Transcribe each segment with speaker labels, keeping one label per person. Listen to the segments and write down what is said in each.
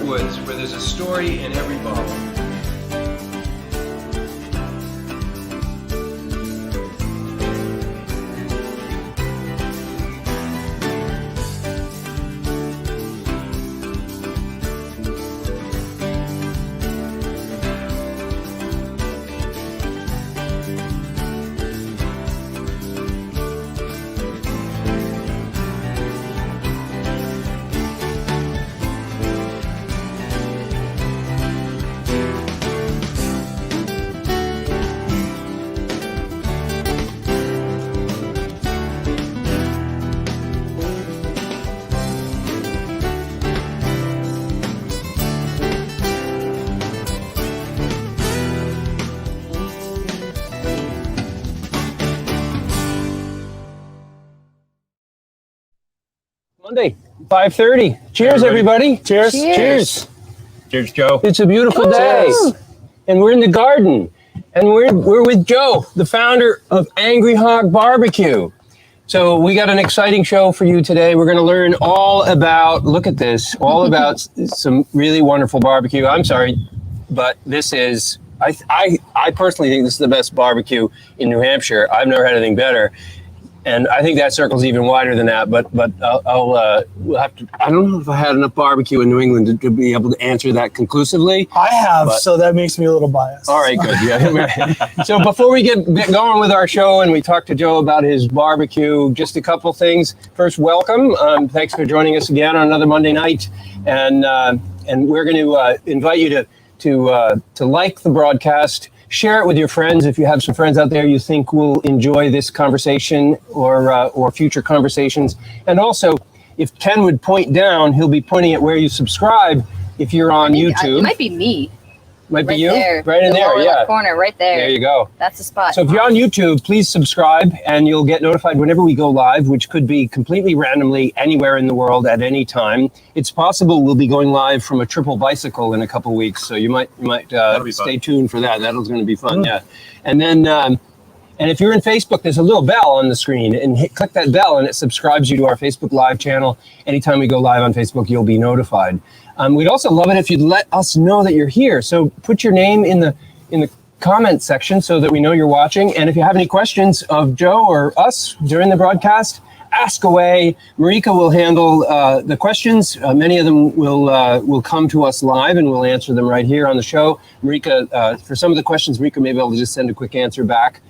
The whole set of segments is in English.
Speaker 1: Woods, where there's a story in every bottle. Monday, 5:30. Cheers, everybody.
Speaker 2: Cheers.
Speaker 1: Cheers.
Speaker 3: Cheers, Joe.
Speaker 1: It's a beautiful day. And we're in the garden. And we're with Joe, the founder of Angry Hog BBQ. So we got an exciting show for you today. We're going to learn all about, look at this, all about some really wonderful barbecue. I'm sorry, but this is, I personally think this is the best barbecue in New Hampshire. I've never had anything better. And I think that circle's even wider than that, but we'll have to. I don't know if I had enough barbecue in New England to be able to answer that conclusively.
Speaker 2: I have, so that makes me a little biased.
Speaker 1: All right, good. Yeah. So before we get going with our show and we talk to Joe about his barbecue, just a couple things. First, welcome. Thanks for joining us again on another Monday night, and we're going to invite you to like the broadcast. Share it with your friends if you have some friends out there you think will enjoy this conversation or future conversations. And also, if Ken would point down, he'll be pointing at where you subscribe if you're on YouTube.
Speaker 4: It might be me.
Speaker 1: Might be you?
Speaker 4: There.
Speaker 1: Right in there, yeah.
Speaker 4: Corner, right there.
Speaker 1: There you go.
Speaker 4: That's the spot.
Speaker 1: So if you're on YouTube, please subscribe and you'll get notified whenever we go live, which could be completely randomly anywhere in the world at any time. It's possible we'll be going live from a triple bicycle in a couple weeks, so you might stay tuned for that. That'll going to be fun, yeah. And then, and if you're in Facebook, there's a little bell on the screen, and click that bell, and it subscribes you to our Facebook Live channel. Anytime we go live on Facebook, you'll be notified. We'd also love it if you'd let us know that you're here. So put your name in the comment section so that we know you're watching. And if you have any questions of Joe or us during the broadcast, ask away. Marika will handle the questions. Many of them will come to us live, and we'll answer them right here on the show. Marika, for some of the questions, Marika may be able to just send a quick answer back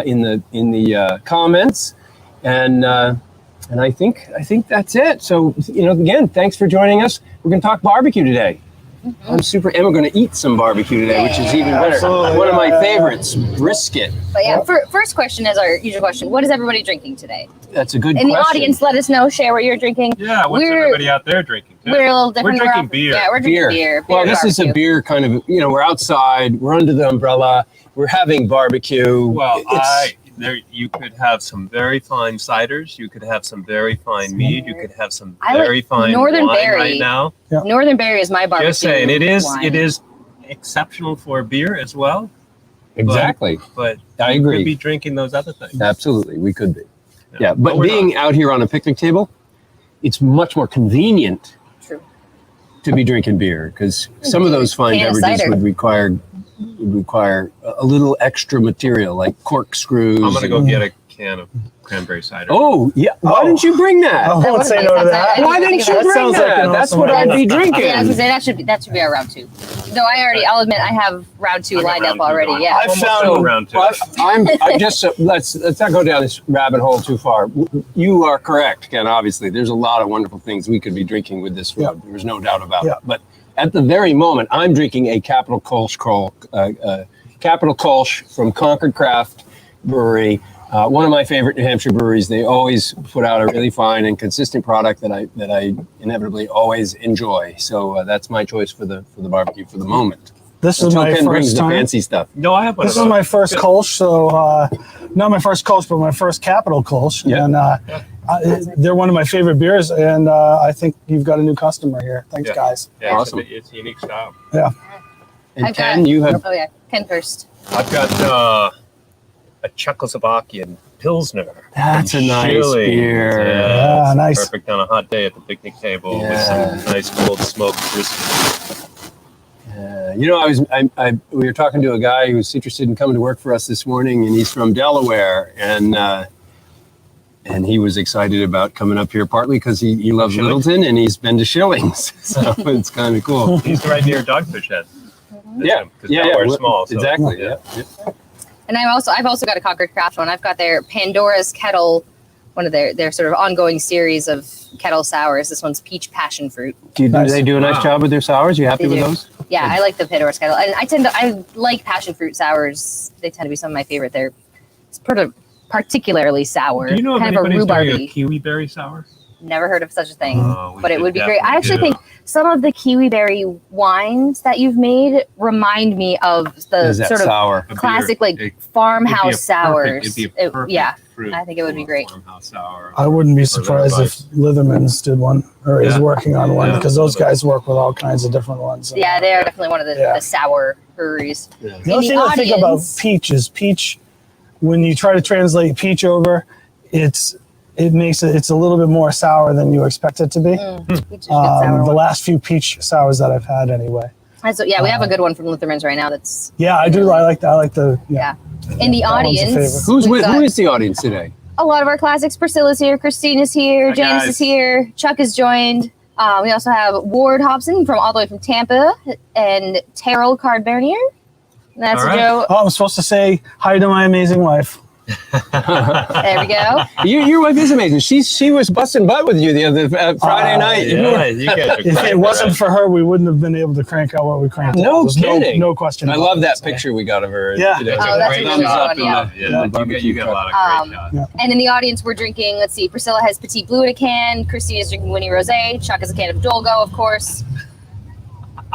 Speaker 1: in the comments. And I think that's it. So, again, thanks for joining us. We're going to talk barbecue today. Mm-hmm. And we're going to eat some barbecue today, which is even better.
Speaker 2: Absolutely.
Speaker 1: One of my favorites, brisket.
Speaker 4: But yeah, first question is our usual question. What is everybody drinking today?
Speaker 1: That's a good
Speaker 4: question. In the
Speaker 1: question.
Speaker 4: audience, let us know. Share what you're drinking.
Speaker 3: Yeah, what's everybody out there drinking?
Speaker 4: We're a little different.
Speaker 3: We're drinking beer.
Speaker 4: Yeah, we're drinking beer.
Speaker 1: Well, this is a beer kind of, we're outside, we're under the umbrella, we're having barbecue.
Speaker 3: Well, you could have some very fine ciders. You could have some very fine mead. You could have some very fine
Speaker 4: Northern
Speaker 3: wine
Speaker 4: Berry
Speaker 3: right now.
Speaker 2: Yeah.
Speaker 4: Northern Berry is my barbecue.
Speaker 3: Just saying, it
Speaker 4: wine.
Speaker 3: is exceptional for beer as well.
Speaker 1: Exactly.
Speaker 3: But
Speaker 1: I
Speaker 3: you
Speaker 1: agree.
Speaker 3: could be drinking those other things.
Speaker 1: Absolutely, we could be. Yeah, but
Speaker 3: we're
Speaker 1: being
Speaker 3: not.
Speaker 1: out here on a picnic table, it's much more convenient
Speaker 4: True.
Speaker 1: to be drinking beer because some of those fine beverages would require a little extra material like corkscrews.
Speaker 3: I'm going to go get a can of cranberry cider.
Speaker 1: Oh, yeah. Why didn't you bring that?
Speaker 2: I won't say no to that.
Speaker 1: Why didn't you bring that? That's what I'd be drinking.
Speaker 4: Yeah, I was gonna say that should be our round two. Though I'll admit I have round two lined up already. Yeah.
Speaker 2: I found
Speaker 3: round two.
Speaker 1: Let's not go down this rabbit hole too far. You are correct, Ken. Obviously, there's a lot of wonderful things we could be drinking with this rub. There's no doubt about it. But at the very moment, I'm drinking a Capital Kolsch from Concord Craft Brewery. One of my favorite New Hampshire breweries. They always put out a really fine and consistent product that I inevitably always enjoy. So that's my choice for the barbecue for the moment.
Speaker 2: This is my first time.
Speaker 1: The fancy stuff.
Speaker 3: No, I have one.
Speaker 2: This is my first Kolsch, so not my first Kolsch, but my first Capital Kolsch.
Speaker 1: Yeah.
Speaker 2: And they're one of my favorite beers, and I think you've got a new customer here. Thanks, guys.
Speaker 3: Yeah,
Speaker 1: awesome.
Speaker 3: It's a unique style.
Speaker 2: Yeah.
Speaker 1: And Ken, you have.
Speaker 4: Oh yeah, Ken first.
Speaker 3: I've got a Czechoslovakian Pilsner.
Speaker 1: That's a nice
Speaker 3: Chile.
Speaker 1: beer.
Speaker 2: Yeah, nice.
Speaker 3: Perfect on a hot day at the picnic table with some nice cold smoked brisket.
Speaker 1: You know, we were talking to a guy who's interested in coming to work for us this morning, and he's from Delaware, and he was excited about coming up here partly because he loves
Speaker 3: Schilling?
Speaker 1: Littleton and he's been to Shillings, so it's kind of cool.
Speaker 3: He's right near Dogfish Head.
Speaker 1: Yeah,
Speaker 3: Because Delaware's
Speaker 1: well,
Speaker 3: small. So.
Speaker 1: exactly. Yeah.
Speaker 4: And I've also got a Concord Craft one. I've got their Pandora's Kettle, one of their sort of ongoing series of kettle sours. This one's peach passion fruit.
Speaker 1: Do they do a nice
Speaker 3: Wow.
Speaker 1: job with their sours? You happy
Speaker 4: They
Speaker 1: with
Speaker 4: do.
Speaker 1: those?
Speaker 4: Yeah, I like the Pandora's Kettle, and I like passion fruit sours. They tend to be some of my favorite. They're particularly sour.
Speaker 3: Do you know if
Speaker 4: kind of a
Speaker 3: anybody's doing a
Speaker 4: rhubarby.
Speaker 3: kiwi berry sour?
Speaker 4: Never heard of such a thing,
Speaker 3: Oh, we
Speaker 4: but it
Speaker 3: should
Speaker 4: would be great. I
Speaker 3: definitely
Speaker 4: actually
Speaker 3: do.
Speaker 4: think some of the kiwi berry wines that you've made remind me of the
Speaker 1: Is that
Speaker 4: sort of
Speaker 1: sour?
Speaker 3: A beer.
Speaker 4: classic like
Speaker 3: It- it'd be a
Speaker 4: farmhouse
Speaker 3: perfect-
Speaker 4: sours.
Speaker 3: It'd be a perfect
Speaker 4: Yeah,
Speaker 3: fruit
Speaker 4: I think it would be
Speaker 3: for
Speaker 4: great.
Speaker 3: farmhouse sour.
Speaker 2: I wouldn't be surprised if Litherman's did one or is
Speaker 3: Yeah.
Speaker 2: working on one
Speaker 3: Yeah.
Speaker 2: because those guys work with all kinds of different ones.
Speaker 4: Yeah, they are definitely one of the,
Speaker 2: Yeah.
Speaker 4: the sour breweries.
Speaker 2: The
Speaker 4: In
Speaker 2: other
Speaker 4: the
Speaker 2: thing I think about
Speaker 4: audience-
Speaker 2: peach is peach. When you try to translate peach over, it's a little bit more sour than you expect it to be.
Speaker 4: Peach is a good sour
Speaker 2: The
Speaker 4: one.
Speaker 2: last few peach sours that I've had, anyway.
Speaker 4: And so, yeah, we have a good one from Lutherman's right now. That's
Speaker 2: Yeah, I do. I like that. I like the.
Speaker 4: yeah. In the
Speaker 2: That one's a
Speaker 4: audience,
Speaker 2: favorite.
Speaker 1: Who's
Speaker 4: we've got
Speaker 1: who is the audience today?
Speaker 4: a lot of our classics. Priscilla's here, Christina's here,
Speaker 3: Hi,
Speaker 4: Janice
Speaker 3: guys.
Speaker 4: is here, Chuck is joined. We also have Ward Hobson from all the way from Tampa and Terrell Cardbernier. That's
Speaker 3: All
Speaker 4: a
Speaker 3: right.
Speaker 4: joke.
Speaker 2: Oh, I'm supposed to say hi to my amazing wife.
Speaker 4: There we go.
Speaker 1: Your wife is amazing. She was busting butt with you the other Friday night.
Speaker 3: Yeah, you guys are
Speaker 2: If
Speaker 3: great,
Speaker 2: it wasn't
Speaker 3: right?
Speaker 2: for her, we wouldn't have been able to crank out what we cranked out.
Speaker 1: No
Speaker 2: There's
Speaker 1: kidding.
Speaker 2: No question.
Speaker 1: I
Speaker 2: about
Speaker 1: love
Speaker 2: it.
Speaker 1: that picture we got of her.
Speaker 2: Yeah.
Speaker 1: today.
Speaker 4: Oh, that's a
Speaker 3: Great
Speaker 4: really
Speaker 3: job.
Speaker 4: good one,
Speaker 3: Yeah, you get a lot of great shots.
Speaker 4: And in the audience, we're drinking, let's see, Priscilla has Petit Blue in a can, Christina's drinking Winnie Rosé, Chuck has a can of Dolgo, of course.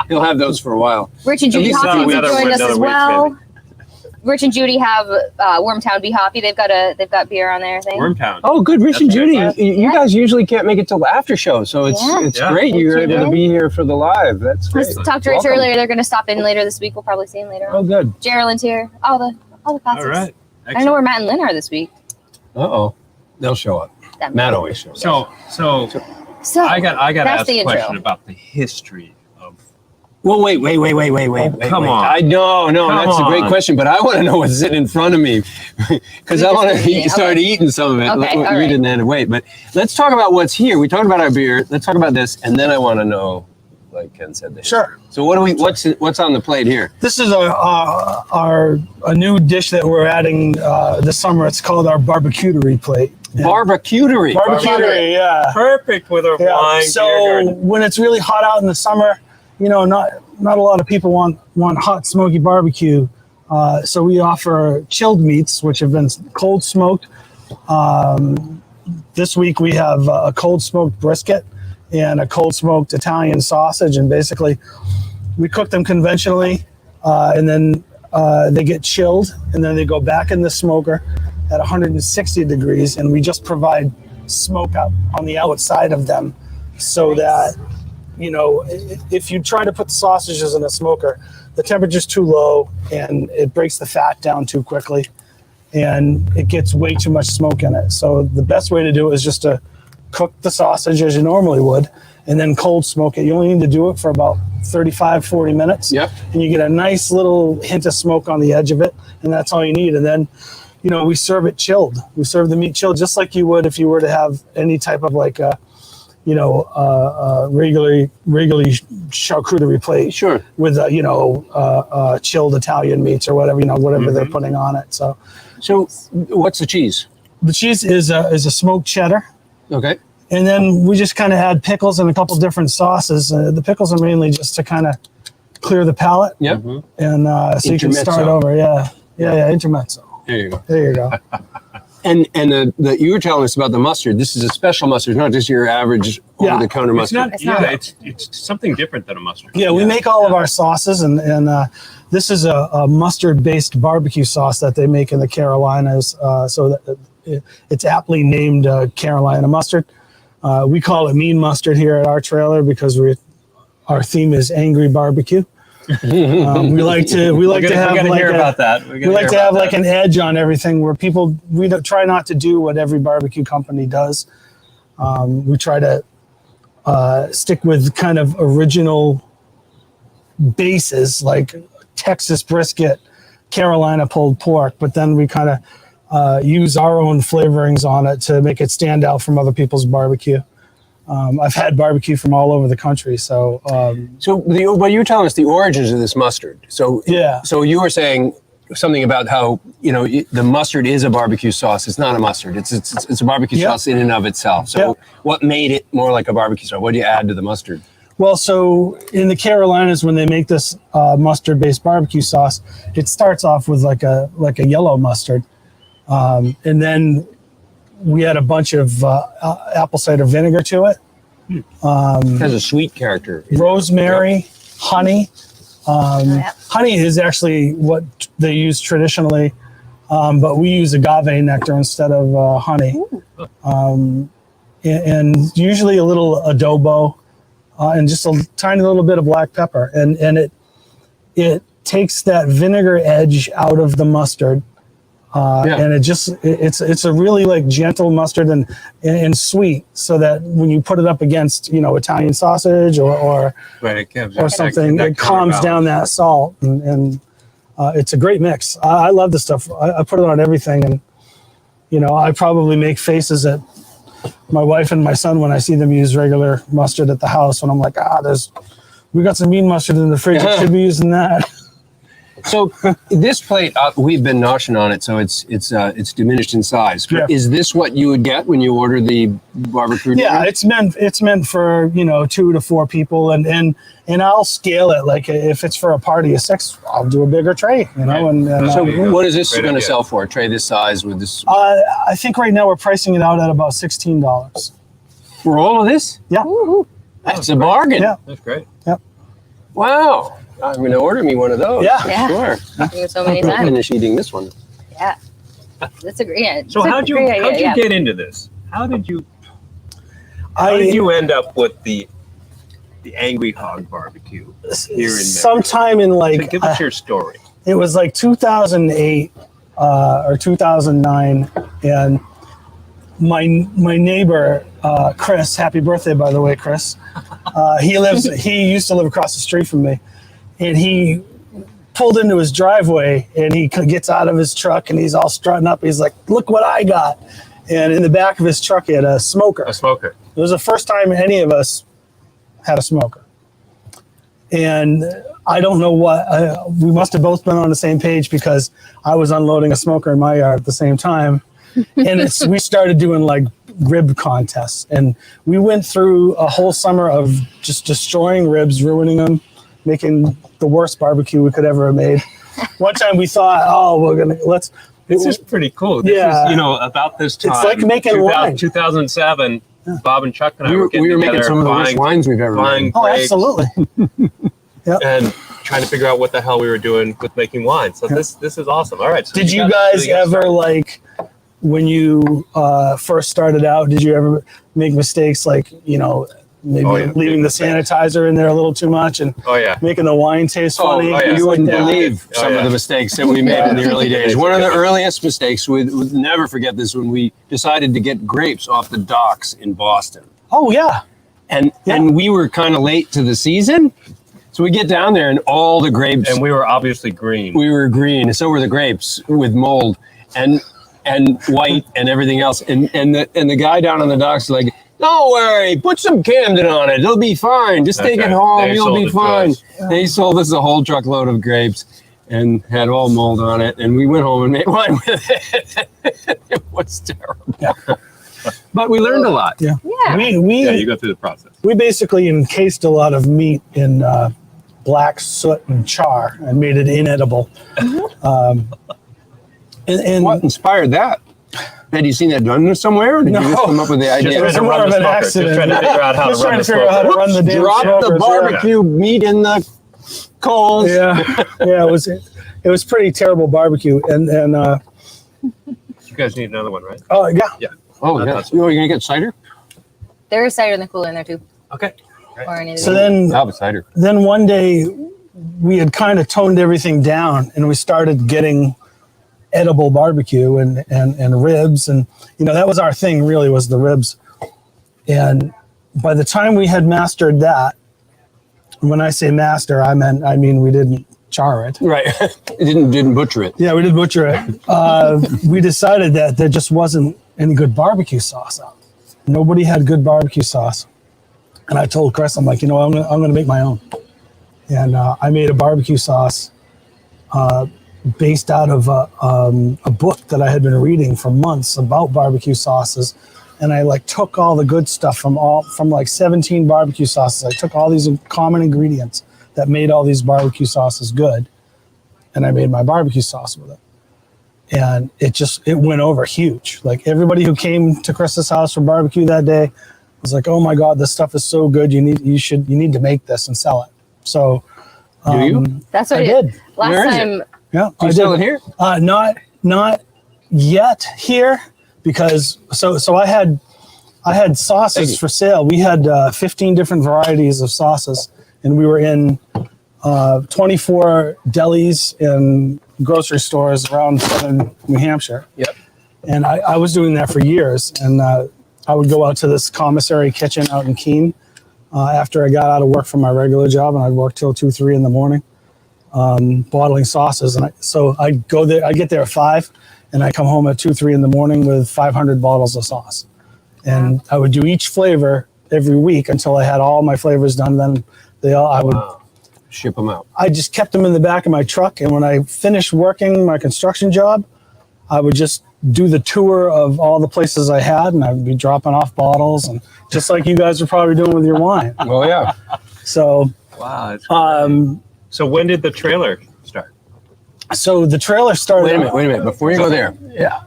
Speaker 1: He'll have those for a while.
Speaker 4: Rich and Judy
Speaker 1: least
Speaker 4: Hopkins have
Speaker 3: another-
Speaker 4: joined us as
Speaker 3: another week,
Speaker 4: well. Rich and Judy have Wormtown Be Hoppy. They've got beer on their thing.
Speaker 3: Wormtown.
Speaker 1: Oh, good. Rich and
Speaker 3: That's
Speaker 1: Judy,
Speaker 3: good.
Speaker 1: you guys usually can't make it till the after show, so it's
Speaker 3: Yeah.
Speaker 1: great. You're
Speaker 4: Thank you,
Speaker 1: able to
Speaker 4: man.
Speaker 1: be here for the live. That's great.
Speaker 4: Let's talk to Rich
Speaker 1: Welcome.
Speaker 4: earlier. They're going to stop in later this week. We'll probably see him later on.
Speaker 1: Oh, good.
Speaker 4: Geraldine's here. All the classics.
Speaker 3: All right.
Speaker 4: I don't know where Matt and Lynn are this week.
Speaker 1: Uh-oh. They'll show up.
Speaker 4: That
Speaker 1: Matt always shows up.
Speaker 3: So
Speaker 4: So
Speaker 3: I got to
Speaker 4: that's
Speaker 3: ask
Speaker 4: the
Speaker 3: a
Speaker 4: intro.
Speaker 3: question about the history of.
Speaker 1: Well, wait.
Speaker 3: Come on.
Speaker 1: I no,
Speaker 3: Come
Speaker 1: that's a great
Speaker 3: on.
Speaker 1: question, but I want to know what's sitting in front of me because I
Speaker 4: We
Speaker 1: want
Speaker 4: just
Speaker 1: to
Speaker 4: eating.
Speaker 1: start
Speaker 4: Okay.
Speaker 1: eating some of it.
Speaker 4: Okay,
Speaker 1: We
Speaker 4: all right.
Speaker 1: didn't have to wait, but let's talk about what's here. We talked about our beer. Let's talk about this, and then I want to know, like Ken said, this.
Speaker 2: Sure.
Speaker 1: So what's on the plate here?
Speaker 2: This is a new dish that we're adding this summer. It's called our barbecutery plate.
Speaker 1: Barbecutery.
Speaker 2: Barbecutery, yeah.
Speaker 3: Perfect with a
Speaker 2: Yeah.
Speaker 3: wine. beer
Speaker 2: So
Speaker 3: garden.
Speaker 2: when it's really hot out in the summer, not a lot of people want hot smoky barbecue. So we offer chilled meats, which have been cold smoked. This week we have a cold smoked brisket and a cold smoked Italian sausage, and basically we cook them conventionally, and then they get chilled, and then they go back in the smoker at 160 degrees, and we just provide smoke out on the outside of them, so that if you try to put the sausages in a smoker, the temperature's too low and it breaks the fat down too quickly, and it gets way too much smoke in it. So the best way to do it is just to cook the sausage as you normally would, and then cold smoke it. You only need to do it for about 35-40 minutes.
Speaker 1: Yep.
Speaker 2: And you get a nice little hint of smoke on the edge of it, and that's all you need. And then we serve it chilled. We serve the meat chilled just like you would if you were to have any type of regularly charcuterie plate.
Speaker 1: Sure.
Speaker 2: With chilled Italian meats or whatever whatever they're putting on it. So
Speaker 1: What's the cheese?
Speaker 2: the cheese is a smoked cheddar,
Speaker 1: Okay.
Speaker 2: and then we just kind of add pickles and a couple different sauces. The pickles are mainly just to kind of clear the palate,
Speaker 1: Yep.
Speaker 2: and so you can start
Speaker 1: Intermezzo.
Speaker 2: over. Yeah, intermezzo.
Speaker 1: There you go.
Speaker 2: There you go.
Speaker 1: And you were telling us about the mustard. This is a special mustard, not just your average over-the-counter
Speaker 3: It's
Speaker 1: mustard.
Speaker 3: not. It's something different than a mustard.
Speaker 2: Yeah, we make all of our sauces, and this is a mustard-based barbecue sauce that they make in the Carolinas. So that it's aptly named Carolina mustard. We call it mean mustard here at our trailer because our theme is angry barbecue. We like to
Speaker 3: We're gonna
Speaker 2: have
Speaker 3: hear about that.
Speaker 2: we like to have like an edge on everything where we don't try not to do what every barbecue company does. We try to stick with kind of original bases like Texas brisket, Carolina pulled pork, but then we kind of use our own flavorings on it to make it stand out from other people's barbecue. I've had barbecue from all over the country, so.
Speaker 1: What you were telling us the origins of this mustard. So
Speaker 2: Yeah.
Speaker 1: So you were saying something about how the mustard is a barbecue sauce. It's not a mustard. It's a barbecue
Speaker 2: Yeah.
Speaker 1: sauce in and of itself. So
Speaker 2: Yeah.
Speaker 1: what made it more like a barbecue sauce? What do you add to the mustard?
Speaker 2: Well, so in the Carolinas, when they make this mustard-based barbecue sauce, it starts off with like a yellow mustard, and then we add a bunch of apple cider vinegar to it,
Speaker 1: It has a sweet character.
Speaker 2: rosemary, honey.
Speaker 4: Yeah.
Speaker 2: Honey is actually what they use traditionally, but we use agave nectar instead of honey, and usually a little adobo. And just a tiny little bit of black pepper, and it takes that vinegar edge out of the mustard, and it's a really like gentle mustard and sweet, so that when you put it up against Italian sausage or something, it calms down that salt, and it's a great mix. I love this stuff. I put it on everything, and I probably make faces at my wife and my son when I see them use regular mustard at the house, when I'm like, we got some mean mustard in the fridge. I should be using that.
Speaker 1: So this plate, we've been noshing on it, so it's diminished in size.
Speaker 2: Yeah.
Speaker 1: Is this what you would get when you order the barbecue?
Speaker 2: Yeah, it's meant for 2 to 4 people, and I'll scale it. Like if it's for a party of 6, I'll do a bigger tray. And
Speaker 1: So what is this
Speaker 3: Great
Speaker 1: going to
Speaker 3: idea.
Speaker 1: sell for? A tray this size with this
Speaker 2: I think right now we're pricing it out at about $16.
Speaker 1: for all of this?
Speaker 2: Yeah,
Speaker 1: That's a bargain.
Speaker 2: Yeah.
Speaker 3: That's great.
Speaker 1: Wow. I'm going to order me one of those.
Speaker 2: Yeah.
Speaker 1: for
Speaker 4: Yeah.
Speaker 1: Sure.
Speaker 4: Doing so many
Speaker 1: I'm
Speaker 4: times.
Speaker 1: finish eating this one.
Speaker 4: Yeah. That's a great. Yeah,
Speaker 3: So
Speaker 4: it's a
Speaker 3: how'd you
Speaker 4: great idea,
Speaker 3: get into this? How did you
Speaker 2: I
Speaker 3: end up with the Angry Hog BBQ here in
Speaker 2: sometime in
Speaker 3: So give us your story.
Speaker 2: it was like 2008 or 2009, and my neighbor Chris, happy birthday by the way, Chris. He used to live across the street from me, and he pulled into his driveway, and he gets out of his truck, and he's all strutting up. He's like, "Look what I got!" And in the back of his truck, he had a smoker.
Speaker 3: A smoker.
Speaker 2: It was the first time any of us had a smoker. And I don't know what, we must have both been on the same page, because I was unloading a smoker in my yard at the same time. And we started doing like rib contests. And we went through a whole summer of just destroying ribs, ruining them, making the worst barbecue we could ever have made. One time we thought,
Speaker 3: This is pretty cool. This
Speaker 2: Yeah.
Speaker 3: is, about this time.
Speaker 2: It's like making wine.
Speaker 3: 2007, Bob and Chuck and I
Speaker 1: We
Speaker 3: were
Speaker 1: were
Speaker 3: getting
Speaker 1: making
Speaker 3: together,
Speaker 1: some of the worst wines we've ever
Speaker 3: buying
Speaker 1: made.
Speaker 2: Oh,
Speaker 3: grapes
Speaker 2: absolutely.
Speaker 3: and trying to figure out what the hell we were doing with making wine. So this is awesome. All right. So
Speaker 2: Did you
Speaker 3: got-
Speaker 2: guys
Speaker 3: so got
Speaker 2: ever,
Speaker 3: started.
Speaker 2: like, when you first started out, did you ever make mistakes like, maybe
Speaker 3: Oh, yeah.
Speaker 2: leaving the sanitizer in there a little too much and
Speaker 3: Oh yeah.
Speaker 2: making the wine taste
Speaker 3: Oh,
Speaker 2: funny?
Speaker 3: oh, yeah.
Speaker 1: You wouldn't
Speaker 3: Yeah.
Speaker 1: believe
Speaker 3: Oh,
Speaker 1: some
Speaker 3: yeah.
Speaker 1: of the mistakes that we made in the early days. One of the earliest mistakes, we'll never forget this, when we decided to get grapes off the docks in Boston.
Speaker 2: Oh, yeah.
Speaker 1: And we were kind of late to the season. So we get down there and all the grapes,
Speaker 3: And we were obviously green.
Speaker 1: we were green, and so were the grapes with mold and white and everything else. And the guy down on the docks is like, "Don't worry, put some Camden on it. It'll be fine. Just
Speaker 3: That's
Speaker 1: take it
Speaker 3: right.
Speaker 1: home.
Speaker 3: They
Speaker 1: You'll
Speaker 3: sold
Speaker 1: be
Speaker 3: it to
Speaker 1: fine."
Speaker 3: us.
Speaker 1: They sold us a whole truckload of grapes and had all mold on it. And we went home and made wine with it. It was terrible. But we learned a lot.
Speaker 2: Yeah.
Speaker 4: Yeah.
Speaker 3: Yeah, you go through the process.
Speaker 2: We basically encased a lot of meat in black soot and char and made it inedible. And
Speaker 1: What inspired that? Had you seen that done somewhere? Or did you just
Speaker 2: No.
Speaker 1: come up with the
Speaker 3: Just
Speaker 1: idea?
Speaker 2: it was
Speaker 3: trying to
Speaker 2: more
Speaker 3: run
Speaker 2: of
Speaker 3: the
Speaker 2: an
Speaker 3: smoker.
Speaker 2: accident.
Speaker 3: Just trying to figure out how
Speaker 2: Just
Speaker 3: to
Speaker 2: trying
Speaker 3: run
Speaker 2: to
Speaker 3: the
Speaker 2: figure out how to
Speaker 3: smoker.
Speaker 2: run the damn
Speaker 1: Drop the
Speaker 2: smokers,
Speaker 1: barbecue meat in the coals.
Speaker 2: Yeah, it was pretty terrible barbecue, and
Speaker 3: You guys need another one, right?
Speaker 2: oh yeah,
Speaker 1: Oh,
Speaker 3: I
Speaker 1: yeah.
Speaker 3: thought so.
Speaker 1: You gonna get cider?
Speaker 4: There is cider in the cooler in there too.
Speaker 3: Okay.
Speaker 4: Or any of
Speaker 2: so
Speaker 4: the-
Speaker 2: then
Speaker 1: I'll have a cider.
Speaker 2: then one day we had kind of toned everything down, and we started getting edible barbecue and ribs, and that was our thing. Really, was the ribs. And by the time we had mastered that, when I say master, I mean we didn't char it.
Speaker 1: Right. didn't butcher it.
Speaker 2: Yeah, we did butcher it. We decided that there just wasn't any good barbecue sauce out. Nobody had good barbecue sauce. And I told Chris, I'm like, I'm going to make my own. And I made a barbecue sauce based out of a book that I had been reading for months about barbecue sauces. And I took all the good stuff from 17 barbecue sauces. I took all these common ingredients that made all these barbecue sauces good, and I made my barbecue sauce with it. And it went over huge. Like, everybody who came to Chris's house for barbecue that day was like, "Oh my God, this stuff is so good! You need to make this and sell it." So,
Speaker 1: do you?
Speaker 4: That's what
Speaker 2: I did.
Speaker 4: Last time.
Speaker 2: Yeah,
Speaker 1: Do you sell it here?
Speaker 2: Not yet here, because so I had sauces for sale. We had 15 different varieties of sauces, and we were in 24 delis and grocery stores around southern New Hampshire.
Speaker 1: Yep.
Speaker 2: And I was doing that for years. And I would go out to this commissary kitchen out in Keene after I got out of work from my regular job, and I'd work till 2, 3 in the morning bottling sauces. And so I'd go there, I'd get there at 5, and I come home at 2, 3 in the morning with 500 bottles of sauce. And I would do each flavor every week until I had all my flavors done. Then I would
Speaker 1: ship them out.
Speaker 2: I just kept them in the back of my truck. And when I finished working my construction job, I would just do the tour of all the places I had, and I'd be dropping off bottles, and just like you guys are probably doing with your wine.
Speaker 1: Oh yeah.
Speaker 2: So,
Speaker 3: wow. So when did the trailer start?
Speaker 2: So the trailer started.
Speaker 1: Wait a minute. Before you go there.
Speaker 2: Yeah.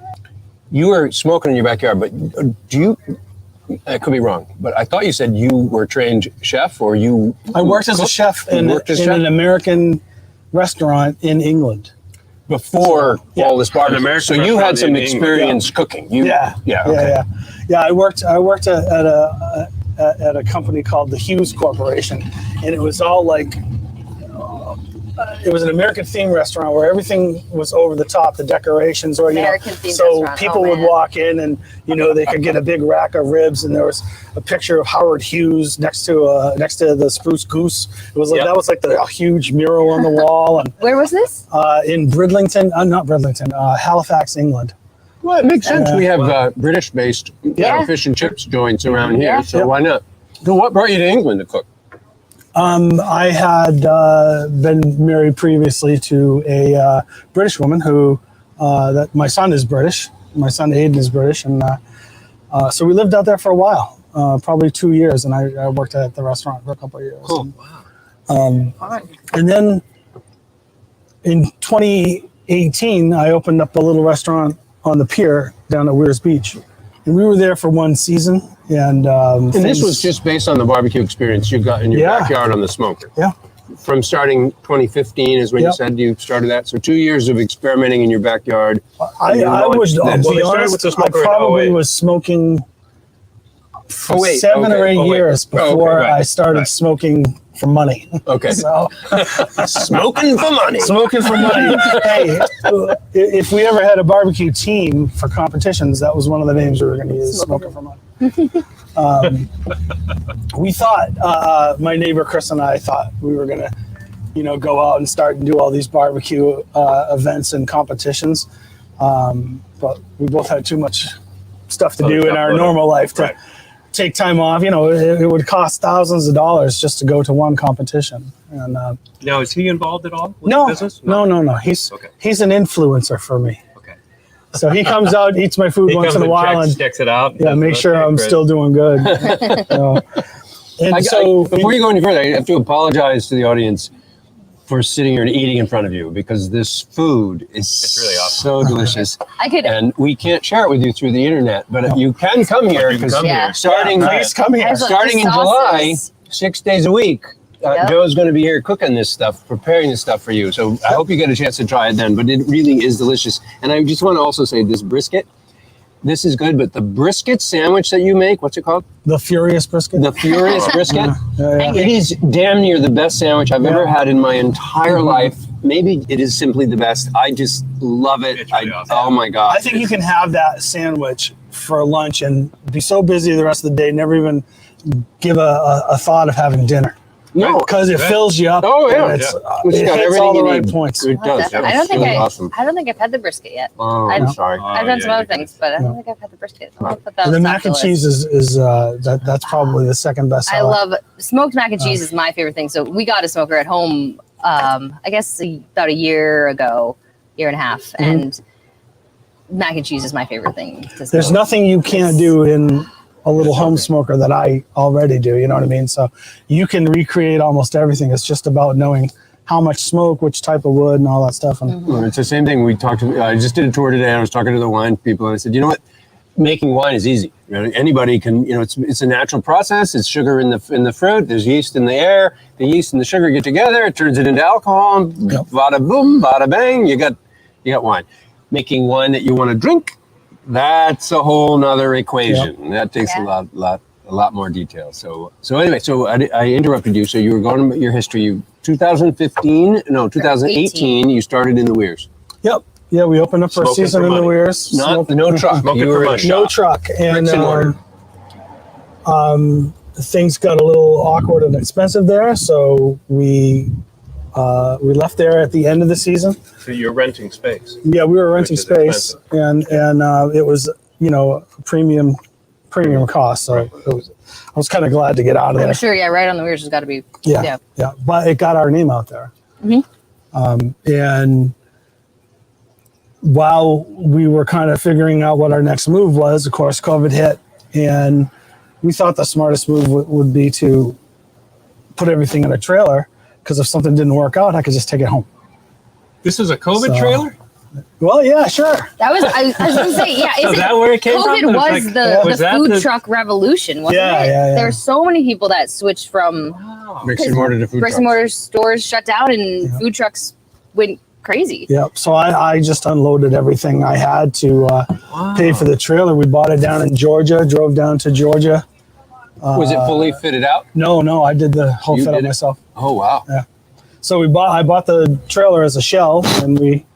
Speaker 1: You were smoking in your backyard, but do you? I could be wrong, but I thought you said you were a trained chef, or you.
Speaker 2: I worked as a chef in an American restaurant in England
Speaker 1: before all this barbecue. So you had some experience cooking.
Speaker 2: Yeah. I worked at a company called the Hughes Corporation, and it was all like. It was an American themed restaurant where everything was over the top, the decorations, or so people would walk in and they could get a big rack of ribs, and there was a picture of Howard Hughes next to the spruce goose. It was like that was like a huge mural on the wall. And
Speaker 4: where was this?
Speaker 2: In Bridlington, not Bridlington, Halifax, England.
Speaker 1: Well, it makes sense. We have British-based fish and chips joints around here, so why not? So what brought you to England to cook?
Speaker 2: I had been married previously to a British woman who, that my son is British. My son Aiden is British, and so we lived out there for a while, probably 2 years, and I worked at the restaurant for a couple of years.
Speaker 1: Cool.
Speaker 2: And then in 2018, I opened up a little restaurant on the pier down at Weirs Beach, and we were there for one season. And
Speaker 1: this was just based on the barbecue experience you got in your backyard on the smoker.
Speaker 2: Yeah.
Speaker 1: From starting 2015 is when you said you started that. So 2 years of experimenting in your backyard.
Speaker 2: I was, I'll be honest, I probably was smoking for 7 or 8 years before I started smoking for money.
Speaker 1: Okay.
Speaker 2: So
Speaker 1: smoking for money.
Speaker 2: Smoking for money. Hey, if we ever had a barbecue team for competitions, that was one of the names we were going to use, smoking for money. We thought, my neighbor Chris and I thought we were going to, go out and start and do all these barbecue events and competitions. But we both had too much stuff to do in our normal life to take time off. It would cost thousands of dollars just to go to one competition. And
Speaker 3: now, is he involved at all with
Speaker 2: no,
Speaker 3: the business?
Speaker 2: No. He's an influencer for me. So he comes out, eats my food once in a while, and
Speaker 3: checks it out.
Speaker 2: Make sure I'm still doing good.
Speaker 1: Before you go any further, I have to apologize to the audience for sitting here and eating in front of you, because this food is
Speaker 3: really awesome.
Speaker 1: So delicious.
Speaker 4: And
Speaker 1: we can't share it with you through the internet, but you can come here, because
Speaker 2: please come here.
Speaker 1: Starting in July, 6 days a week. Joe's going to be here cooking this stuff, preparing this stuff for you. So I hope you get a chance to try it then. But it really is delicious. And I just want to also say this brisket, this is good, but the brisket sandwich that you make, what's it called?
Speaker 2: The Furious Brisket.
Speaker 1: The Furious Brisket.
Speaker 2: Yeah.
Speaker 1: It is damn near the best sandwich I've ever had in my entire life. Maybe it is simply the best. I just love it.
Speaker 3: It's really awesome.
Speaker 1: Oh my God.
Speaker 2: I think you can have that sandwich for lunch and be so busy the rest of the day, never even give a thought of having dinner.
Speaker 1: No,
Speaker 2: Because it fills you up.
Speaker 1: Oh, yeah.
Speaker 2: and It's,
Speaker 1: It's
Speaker 2: it
Speaker 1: got
Speaker 2: hits
Speaker 1: everything
Speaker 2: all the
Speaker 1: you
Speaker 2: right
Speaker 1: need.
Speaker 2: points.
Speaker 1: It does.
Speaker 4: I don't think
Speaker 1: Really
Speaker 4: I
Speaker 1: awesome.
Speaker 4: don't think I've had the brisket yet.
Speaker 1: Oh,
Speaker 4: I'm
Speaker 1: sorry.
Speaker 4: I've done some
Speaker 3: yeah,
Speaker 4: other things, but I don't think I've had the brisket. I'll put that on
Speaker 2: The
Speaker 4: top
Speaker 2: mac
Speaker 4: of
Speaker 2: and
Speaker 4: the
Speaker 2: cheese
Speaker 4: list.
Speaker 2: is that's probably the second best
Speaker 4: I
Speaker 2: seller.
Speaker 4: love smoked mac and cheese is my favorite thing. So we got a smoker at home. I guess about a year ago, year and a half, and mac and cheese is my favorite thing. to
Speaker 2: There's
Speaker 4: smoke.
Speaker 2: nothing you can't do in a little home smoker that I already do. You know what I mean? So you can recreate almost everything. It's just about knowing how much smoke, which type of wood, and all that stuff. And
Speaker 1: Well, it's the same thing. We talked. I just did a tour today. I was talking to the wine people, and I said, you know what? Making wine is easy. You know, anybody can. You know, it's a natural process. It's sugar in the fruit. There's yeast in the air. The yeast and the sugar get together. It turns it into alcohol. And bada boom, bada bang. You got wine. Making wine that you want to drink, that's a whole nother equation. That takes a lot more detail. So anyway, so I interrupted you. So you were going to your history. 2018. You started in the Weirs.
Speaker 2: yep, yeah, we opened up for a
Speaker 3: Smoking
Speaker 2: season
Speaker 3: for
Speaker 2: in the
Speaker 3: money.
Speaker 2: Weirs.
Speaker 1: No truck.
Speaker 3: Smoking
Speaker 1: You
Speaker 3: for
Speaker 1: were in a
Speaker 3: money.
Speaker 2: No
Speaker 1: shop.
Speaker 2: truck, and
Speaker 1: Bricks and mortar.
Speaker 2: things got a little awkward and expensive there, so we left there at the end of the season.
Speaker 3: So you're renting space.
Speaker 2: Yeah, we were renting
Speaker 3: Which is
Speaker 2: space, and it was premium cost. So I was kind of glad to get out of
Speaker 4: I'm
Speaker 2: there.
Speaker 4: sure. Yeah, right on the weirs has got to be.
Speaker 2: Yeah, but it got our name out there. And while we were kind of figuring out what our next move was, of course, COVID hit, and we thought the smartest move would be to put everything in a trailer, because if something didn't work out, I could just take it home.
Speaker 3: This is a COVID
Speaker 2: So-
Speaker 3: trailer?
Speaker 2: Well, yeah, sure.
Speaker 4: That was I was going to say. Yeah,
Speaker 3: Is
Speaker 4: is
Speaker 3: that where it came
Speaker 4: COVID
Speaker 3: from?
Speaker 4: was
Speaker 3: Like,
Speaker 4: the
Speaker 3: was that
Speaker 4: food
Speaker 3: the-
Speaker 4: truck revolution, wasn't
Speaker 2: Yeah,
Speaker 4: it?
Speaker 2: yeah.
Speaker 4: There were so many people that switched from
Speaker 1: Bricks and mortar to food
Speaker 4: bricks and mortar stores shut down, and food trucks went crazy.
Speaker 2: Yep. So I just unloaded everything I had to pay for the trailer. We bought it down in Georgia, drove down to Georgia.
Speaker 1: Was it fully fitted out?
Speaker 2: No, I did the whole
Speaker 1: You
Speaker 2: fit
Speaker 1: did
Speaker 2: up
Speaker 1: it?
Speaker 2: myself.
Speaker 1: Oh wow.
Speaker 2: So I bought the trailer as a shell, and we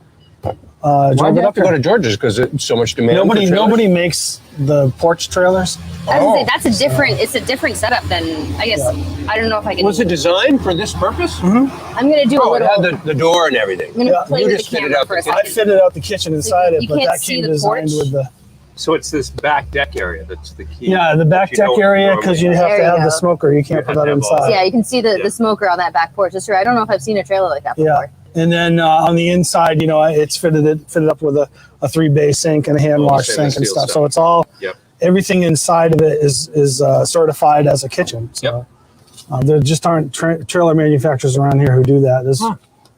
Speaker 1: Why
Speaker 2: drove
Speaker 1: did
Speaker 2: it
Speaker 1: you have
Speaker 2: up
Speaker 1: to go
Speaker 2: here.
Speaker 1: to Georgia's? Because it's so much demand. for trailers?
Speaker 2: Nobody makes the porch trailers.
Speaker 4: I was gonna say, that's a different. It's a different setup than I guess. I don't know if I can.
Speaker 1: Was it designed for this purpose?
Speaker 4: I'm gonna do a
Speaker 1: Oh, it
Speaker 4: little.
Speaker 1: had the door and everything.
Speaker 4: I'm gonna
Speaker 2: Yeah.
Speaker 4: play
Speaker 1: You
Speaker 4: with
Speaker 1: just
Speaker 4: the
Speaker 1: fitted
Speaker 4: camera
Speaker 1: out
Speaker 4: for a
Speaker 1: the
Speaker 2: I
Speaker 4: second.
Speaker 2: fitted out the kitchen inside it,
Speaker 4: you
Speaker 2: but
Speaker 4: can't
Speaker 2: that
Speaker 4: see
Speaker 2: came
Speaker 4: the
Speaker 2: designed
Speaker 4: porch?
Speaker 2: with the
Speaker 3: So it's this back deck area that's the key.
Speaker 2: the back
Speaker 3: You
Speaker 2: deck
Speaker 3: don't
Speaker 2: area, because you
Speaker 3: normally
Speaker 2: have
Speaker 4: There
Speaker 2: to
Speaker 4: you
Speaker 2: have the
Speaker 4: go.
Speaker 2: smoker. You can't
Speaker 3: You
Speaker 2: put
Speaker 3: have
Speaker 2: that
Speaker 3: to have all
Speaker 2: inside.
Speaker 4: Yeah, you can see the
Speaker 3: Yeah.
Speaker 4: the smoker on that back porch. That's true. I don't know if I've seen a trailer like that before.
Speaker 2: Yeah, and then on the inside, it's fitted up with a 3-bay sink and a hand wash
Speaker 3: stainless
Speaker 2: sink and
Speaker 3: steel
Speaker 2: stuff.
Speaker 3: stuff.
Speaker 2: So it's all
Speaker 3: Yep.
Speaker 2: everything inside of it is certified as a kitchen. So there just aren't trailer manufacturers around here who do that.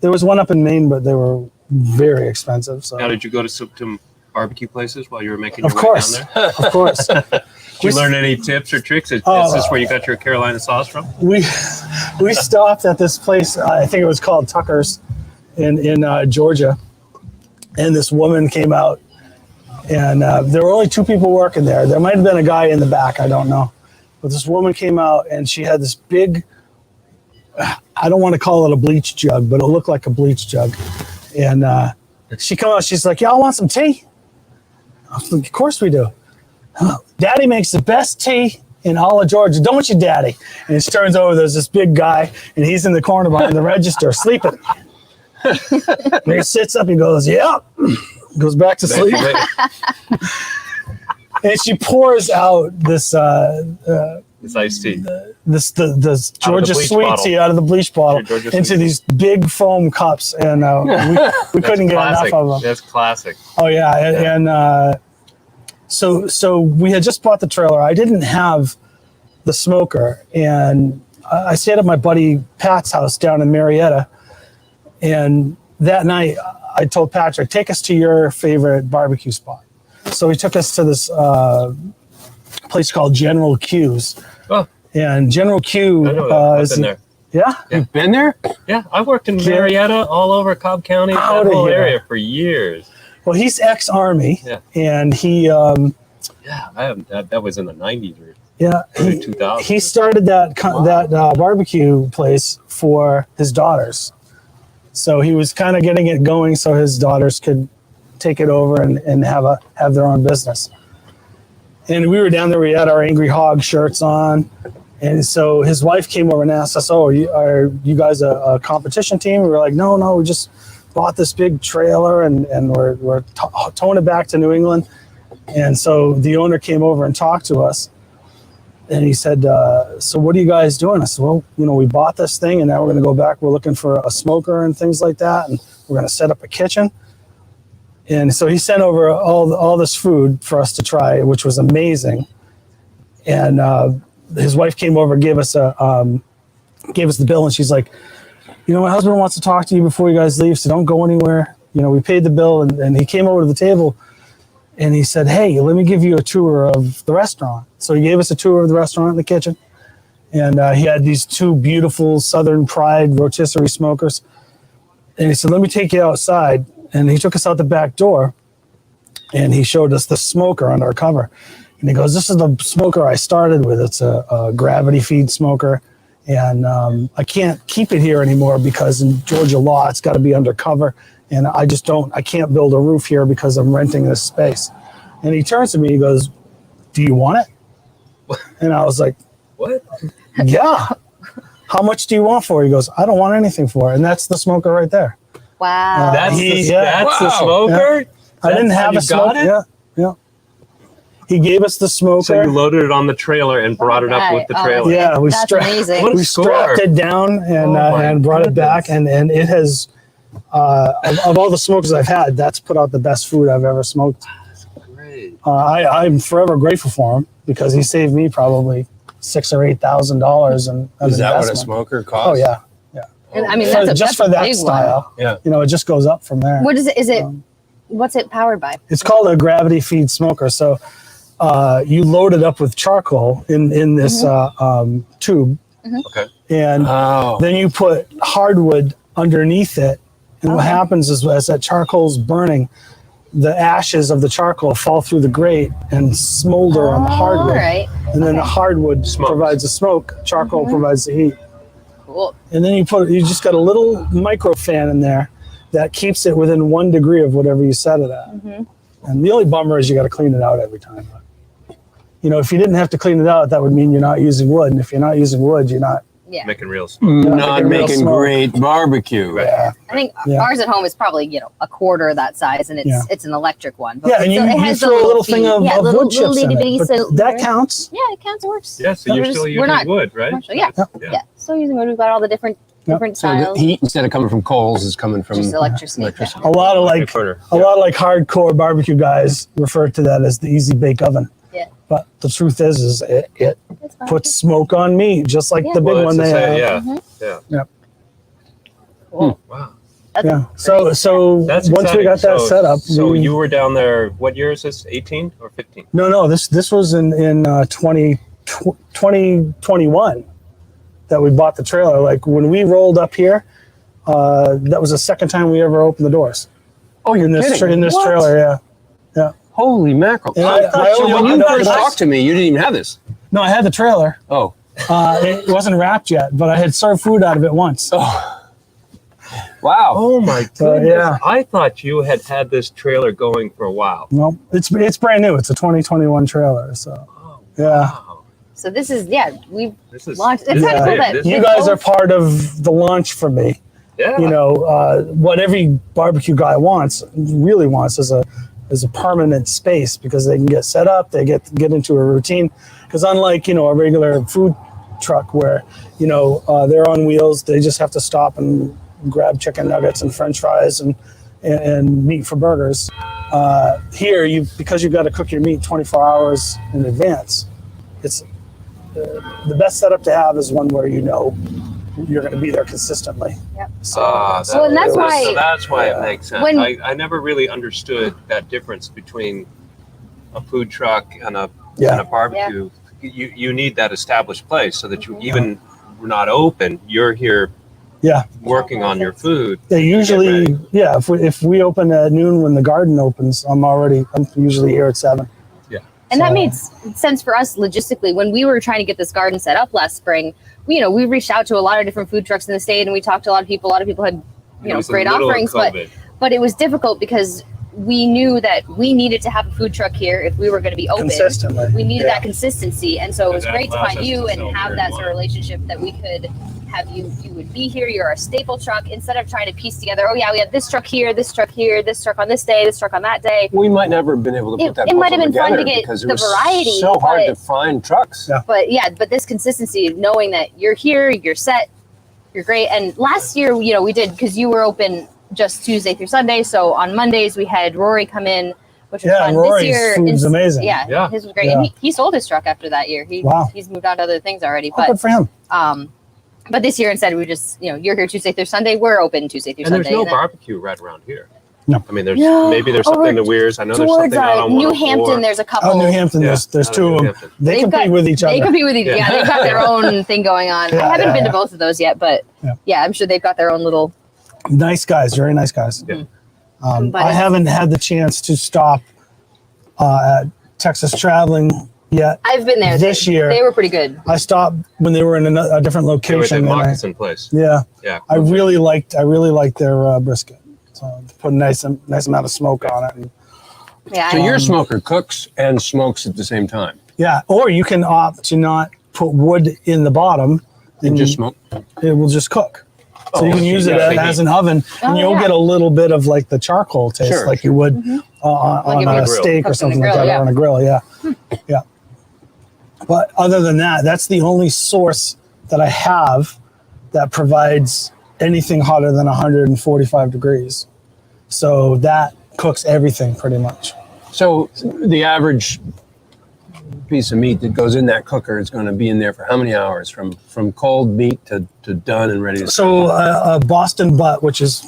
Speaker 2: There was one up in Maine, but they were very expensive. So
Speaker 3: Now, did you go to some barbecue places while you were making your
Speaker 2: of
Speaker 3: way
Speaker 2: course,
Speaker 3: down there?
Speaker 2: of course,
Speaker 3: Did you learn any tips or tricks? Is this where you got your Carolina sauce from?
Speaker 2: we stopped at this place. I think it was called Tucker's in Georgia, and this woman came out, and there were only 2 people working there. There might have been a guy in the back, I don't know, but this woman came out and she had this big, I don't want to call it a bleach jug, but it looked like a bleach jug, and she come out, she's like, y'all want some tea? I was like, of course we do. Daddy makes the best tea in all of Georgia, don't you, Daddy? And she turns over, there's this big guy, and he's in the corner behind the register sleeping. And he sits up and goes, yep. Goes back to sleep. And she pours out this
Speaker 3: It's iced tea.
Speaker 2: this Georgia
Speaker 3: bleach
Speaker 2: sweet
Speaker 3: bottle.
Speaker 2: tea out of the bleach bottle
Speaker 3: Georgia
Speaker 2: into
Speaker 3: sweet
Speaker 2: these big foam cups, and we couldn't get enough
Speaker 3: Classic.
Speaker 2: of them.
Speaker 3: That's classic.
Speaker 2: Oh yeah, and so we had just bought the trailer. I didn't have the smoker, and I stayed at my buddy Pat's house down in Marietta. And that night, I told Patrick, "Take us to your favorite barbecue spot." So he took us to this place called General Q's.
Speaker 3: Oh,
Speaker 2: And General Q
Speaker 3: I know that. I've
Speaker 2: is
Speaker 3: been there.
Speaker 2: yeah.
Speaker 1: You've been there?
Speaker 3: Yeah, I've worked in Marietta, all over Cobb County,
Speaker 2: Outta
Speaker 3: that whole
Speaker 2: here.
Speaker 3: area for years.
Speaker 2: Well, he's ex-army,
Speaker 3: Yeah.
Speaker 2: and he
Speaker 3: Yeah, I haven't. That was in the '90s or
Speaker 2: yeah
Speaker 3: early
Speaker 2: he,
Speaker 3: 2000s.
Speaker 2: he started that barbecue place for his daughters. So he was kind of getting it going so his daughters could take it over and have their own business. And we were down there. We had our Angry Hog shirts on. And so his wife came over and asked us, "Oh, are you guys a competition team?" We were like, "No, we just bought this big trailer and we're towing it back to New England." And so the owner came over and talked to us. And he said, "So what are you guys doing?" I said, "Well, we bought this thing and now we're going to go back. We're looking for a smoker and things like that. And we're going to set up a kitchen." And so he sent over all this food for us to try, which was amazing. And his wife came over, gave us the bill, and she's like, "My husband wants to talk to you before you guys leave, so don't go anywhere." We paid the bill, and he came over to the table, and he said, "Hey, let me give you a tour of the restaurant." So he gave us a tour of the restaurant and the kitchen, and he had these two beautiful Southern Pride rotisserie smokers, and he said, "Let me take you outside," and he took us out the back door, and he showed us the smoker under our cover. And he goes, "This is the smoker I started with. It's a gravity feed smoker. And I can't keep it here anymore because in Georgia law, it's got to be undercover. And I can't build a roof here because I'm renting this space." And he turns to me, he goes, "Do you want it?" And I was like,
Speaker 3: What?
Speaker 2: "Yeah." "How much do you want for it?" He goes, "I don't want anything for it." And that's the smoker right there.
Speaker 4: Wow.
Speaker 3: That's the
Speaker 1: Wow.
Speaker 3: smoker.
Speaker 2: Yeah. I didn't
Speaker 3: That's how
Speaker 2: have
Speaker 3: you
Speaker 2: a smoker.
Speaker 3: got it?
Speaker 2: Yeah. He gave us the smoker.
Speaker 3: So you loaded it on the trailer and brought it up with the
Speaker 4: Oh,
Speaker 3: trailer.
Speaker 2: Yeah, we
Speaker 4: That's amazing.
Speaker 3: What a
Speaker 2: we
Speaker 3: score.
Speaker 2: strapped it down and
Speaker 3: Oh my
Speaker 2: and brought it back,
Speaker 3: goodness.
Speaker 2: and it has of all the smokers I've had, that's put out the best food I've ever smoked.
Speaker 3: Great.
Speaker 2: I'm forever grateful for him because he saved me probably $6,000 or $8,000 in
Speaker 1: Is that what a
Speaker 2: investment.
Speaker 1: smoker costs?
Speaker 2: Oh yeah,
Speaker 4: And, I mean,
Speaker 2: For-
Speaker 4: that's
Speaker 2: just
Speaker 4: a
Speaker 2: for that
Speaker 4: big
Speaker 2: style.
Speaker 1: Yeah.
Speaker 2: It just goes up from there.
Speaker 4: One. What is it? Is it? What's it powered by?
Speaker 2: It's called a gravity feed smoker. So you load it up with charcoal in this tube,
Speaker 3: Okay.
Speaker 2: and
Speaker 1: Oh.
Speaker 2: then you put hardwood underneath it. And what happens is as that charcoal's burning, the ashes of the charcoal fall through the grate and smolder on the hardwood.
Speaker 4: All right.
Speaker 2: And then the hardwood
Speaker 3: Smokes.
Speaker 2: provides the smoke, charcoal provides the heat.
Speaker 4: Cool.
Speaker 2: And then you just got a little micro fan in there that keeps it within 1 degree of whatever you set it at. And the only bummer is you got to clean it out every time. If you didn't have to clean it out, that would mean you're not using wood. And if you're not using wood, you're not.
Speaker 4: Yeah.
Speaker 3: Making real smoke.
Speaker 1: Not
Speaker 2: real
Speaker 1: making
Speaker 2: smoke.
Speaker 1: great barbecue.
Speaker 3: Right.
Speaker 2: Yeah.
Speaker 4: I think
Speaker 2: Yeah.
Speaker 4: ours at home is probably a quarter that size, and it's an electric one. But
Speaker 2: Yeah, and
Speaker 4: so it
Speaker 2: you
Speaker 4: has the
Speaker 2: throw a little thing
Speaker 4: feet.
Speaker 2: of
Speaker 4: little,
Speaker 2: wood chips
Speaker 4: little
Speaker 2: in
Speaker 4: itty bitty,
Speaker 2: it. But
Speaker 4: so
Speaker 2: that counts.
Speaker 4: Yeah, it counts. It works.
Speaker 3: Yeah, so you're still
Speaker 4: we're
Speaker 3: using
Speaker 4: not
Speaker 3: wood, right?
Speaker 4: commercial. Yeah.
Speaker 3: Yeah.
Speaker 4: Still using wood. We've got all the different
Speaker 2: Yeah.
Speaker 4: different
Speaker 1: So the
Speaker 4: styles.
Speaker 1: heat, instead of coming from coals, is coming from
Speaker 4: Just electricity.
Speaker 2: A lot of like
Speaker 3: Burner.
Speaker 2: hardcore barbecue guys refer to that as the easy bake oven.
Speaker 4: Yeah.
Speaker 2: But the truth is it
Speaker 4: That's fine.
Speaker 2: puts smoke on meat, just like
Speaker 4: Yeah.
Speaker 2: the big
Speaker 3: Well,
Speaker 2: one
Speaker 3: it's
Speaker 2: they
Speaker 3: the
Speaker 2: have.
Speaker 3: same, yeah.
Speaker 2: Yep.
Speaker 4: Cool.
Speaker 3: Wow.
Speaker 4: That's
Speaker 2: Yeah. So
Speaker 3: That's
Speaker 2: once we
Speaker 3: exciting.
Speaker 2: got that set up,
Speaker 3: So you were down there, what year is this? 18 or 15?
Speaker 2: No. This was in 2021 that we bought the trailer. Like when we rolled up here, that was the second time we ever opened the doors
Speaker 1: Oh, you're
Speaker 2: in this
Speaker 1: kidding.
Speaker 2: in this
Speaker 1: What?
Speaker 2: trailer. Yeah.
Speaker 1: Holy mackerel.
Speaker 2: And
Speaker 1: I thought
Speaker 2: I
Speaker 1: when you
Speaker 2: know
Speaker 1: first
Speaker 2: that-
Speaker 1: talked to me, you didn't even have this.
Speaker 2: No, I had the trailer.
Speaker 1: Oh.
Speaker 2: It wasn't wrapped yet, but I had served food out of it once.
Speaker 1: Wow.
Speaker 3: Oh my goodness.
Speaker 2: yeah.
Speaker 3: I thought you had this trailer going for a while.
Speaker 2: No, it's brand new. It's a 2021 trailer. So
Speaker 3: Oh,
Speaker 2: yeah.
Speaker 3: wow.
Speaker 4: So this is we've
Speaker 3: This is
Speaker 4: launched. It's
Speaker 3: this
Speaker 4: kind
Speaker 3: is
Speaker 4: of cool
Speaker 3: it.
Speaker 4: that
Speaker 3: This-
Speaker 2: You
Speaker 4: it's
Speaker 2: guys
Speaker 4: both-
Speaker 2: are part of the launch for me.
Speaker 3: yeah.
Speaker 2: What every barbecue guy really wants is a permanent space because they can get set up, they get into a routine. Because unlike a regular food truck where they're on wheels, they just have to stop and grab chicken nuggets and French fries and meat for burgers. Here, because you've got to cook your meat 24 hours in advance, it's the best setup to have is one where you're going to be there consistently.
Speaker 4: Yep.
Speaker 3: So
Speaker 4: and that's why-
Speaker 3: that's why it makes sense.
Speaker 4: When-
Speaker 3: I never really understood that difference between a food truck and a barbecue. You need that established place so that you even not open, you're here
Speaker 2: Yeah.
Speaker 3: working on your food.
Speaker 2: They usually,
Speaker 3: ready.
Speaker 2: yeah. If we open at noon when the garden opens, I'm usually here at 7.
Speaker 4: And
Speaker 2: So-
Speaker 4: that made sense for us logistically. When we were trying to get this garden set up last spring, we reached out to a lot of different food trucks in the state, and we talked to a lot of people. A lot of people had,
Speaker 3: It was the
Speaker 4: great
Speaker 3: middle of
Speaker 4: offerings,
Speaker 3: COVID.
Speaker 4: but it was difficult because we knew that we needed to have a food truck here if we were going to be open.
Speaker 2: Consistently.
Speaker 4: We needed
Speaker 2: Yeah.
Speaker 4: that consistency, and so it was
Speaker 3: That
Speaker 4: great to
Speaker 3: allows
Speaker 4: find
Speaker 3: us
Speaker 4: you
Speaker 3: to
Speaker 4: and
Speaker 3: sell
Speaker 4: have
Speaker 3: beer
Speaker 4: that
Speaker 3: and
Speaker 4: sort of
Speaker 3: wine.
Speaker 4: relationship that we could have you would be here. You're a staple truck instead of trying to piece together. Oh yeah, we have this truck here, this truck here, this truck on this day, this truck on that day.
Speaker 1: We might never have been able to put that
Speaker 4: It might have
Speaker 1: puzzle
Speaker 4: been fun
Speaker 1: together
Speaker 4: to get
Speaker 1: because it
Speaker 4: the
Speaker 1: was
Speaker 4: variety,
Speaker 1: so hard
Speaker 4: but-
Speaker 1: to find trucks.
Speaker 2: Yeah.
Speaker 4: But this consistency of knowing that you're here, you're set, you're great. And last year, we did, because you were open just Tuesday through Sunday. So on Mondays we had Rory come in, which was
Speaker 2: Yeah,
Speaker 4: fun.
Speaker 2: Rory's
Speaker 4: this year,
Speaker 2: food's amazing.
Speaker 3: Yeah.
Speaker 4: his was great.
Speaker 2: Yeah.
Speaker 4: And he sold his truck after that year.
Speaker 2: Wow.
Speaker 4: He's moved on to other things already.
Speaker 2: Oh, good for him.
Speaker 4: But this year instead we just, you're here Tuesday through Sunday. We're open Tuesday through
Speaker 3: And
Speaker 4: Sunday.
Speaker 3: there's no
Speaker 4: and then-
Speaker 3: barbecue right around here.
Speaker 2: No.
Speaker 3: I mean, there's
Speaker 4: No.
Speaker 3: maybe there's
Speaker 4: Over
Speaker 3: something to Weirs. I know there's
Speaker 4: Towards
Speaker 3: something out on
Speaker 4: New
Speaker 3: 104.
Speaker 4: Hampton, there's a couple.
Speaker 2: Oh, New Hampton,
Speaker 3: Yeah,
Speaker 2: there's
Speaker 3: out
Speaker 2: two
Speaker 3: of
Speaker 2: of
Speaker 3: New
Speaker 2: them.
Speaker 3: Hampton.
Speaker 2: They
Speaker 4: They've
Speaker 2: compete
Speaker 4: got-
Speaker 2: with each other.
Speaker 4: They compete with each other.
Speaker 3: Yeah.
Speaker 4: Yeah, they've got their own thing going on.
Speaker 2: Yeah,
Speaker 4: I haven't
Speaker 2: yeah,
Speaker 4: been
Speaker 2: yeah.
Speaker 4: to both of those yet, but
Speaker 2: Yeah.
Speaker 4: I'm sure they've got their own little.
Speaker 2: Nice guys, very nice guys.
Speaker 3: Yeah.
Speaker 4: But
Speaker 2: I haven't had the chance to stop at Texas Traveling yet.
Speaker 4: I've been there
Speaker 2: This year.
Speaker 4: They were pretty good.
Speaker 2: I stopped when they were in a different
Speaker 3: They were at the
Speaker 2: location. and
Speaker 3: moccasin place.
Speaker 2: yeah,
Speaker 3: Yeah.
Speaker 2: I really liked their brisket. So they put a nice amount of smoke on it. And,
Speaker 4: Yeah.
Speaker 1: So your smoker cooks and smokes at the same time.
Speaker 2: yeah, or you can opt to not put wood in the bottom
Speaker 1: And just smoke.
Speaker 2: it will just cook. So
Speaker 1: Oh,
Speaker 2: you can use it
Speaker 3: yeah.
Speaker 2: as an oven, and
Speaker 4: Oh,
Speaker 2: you'll
Speaker 4: yeah.
Speaker 2: get a little bit of like the charcoal taste,
Speaker 1: Sure,
Speaker 2: like you would on
Speaker 4: Like if
Speaker 2: a
Speaker 4: you
Speaker 2: steak or
Speaker 4: cooked on
Speaker 2: something
Speaker 4: the
Speaker 2: like
Speaker 4: grill,
Speaker 2: that,
Speaker 4: yeah.
Speaker 2: or on a grill. Yeah, yeah. But other than that, that's the only source that I have that provides anything hotter than 145 degrees. So that cooks everything pretty much.
Speaker 1: So the average piece of meat that goes in that cooker is going to be in there for how many hours? From cold meat to done and ready to
Speaker 2: So a Boston butt, which is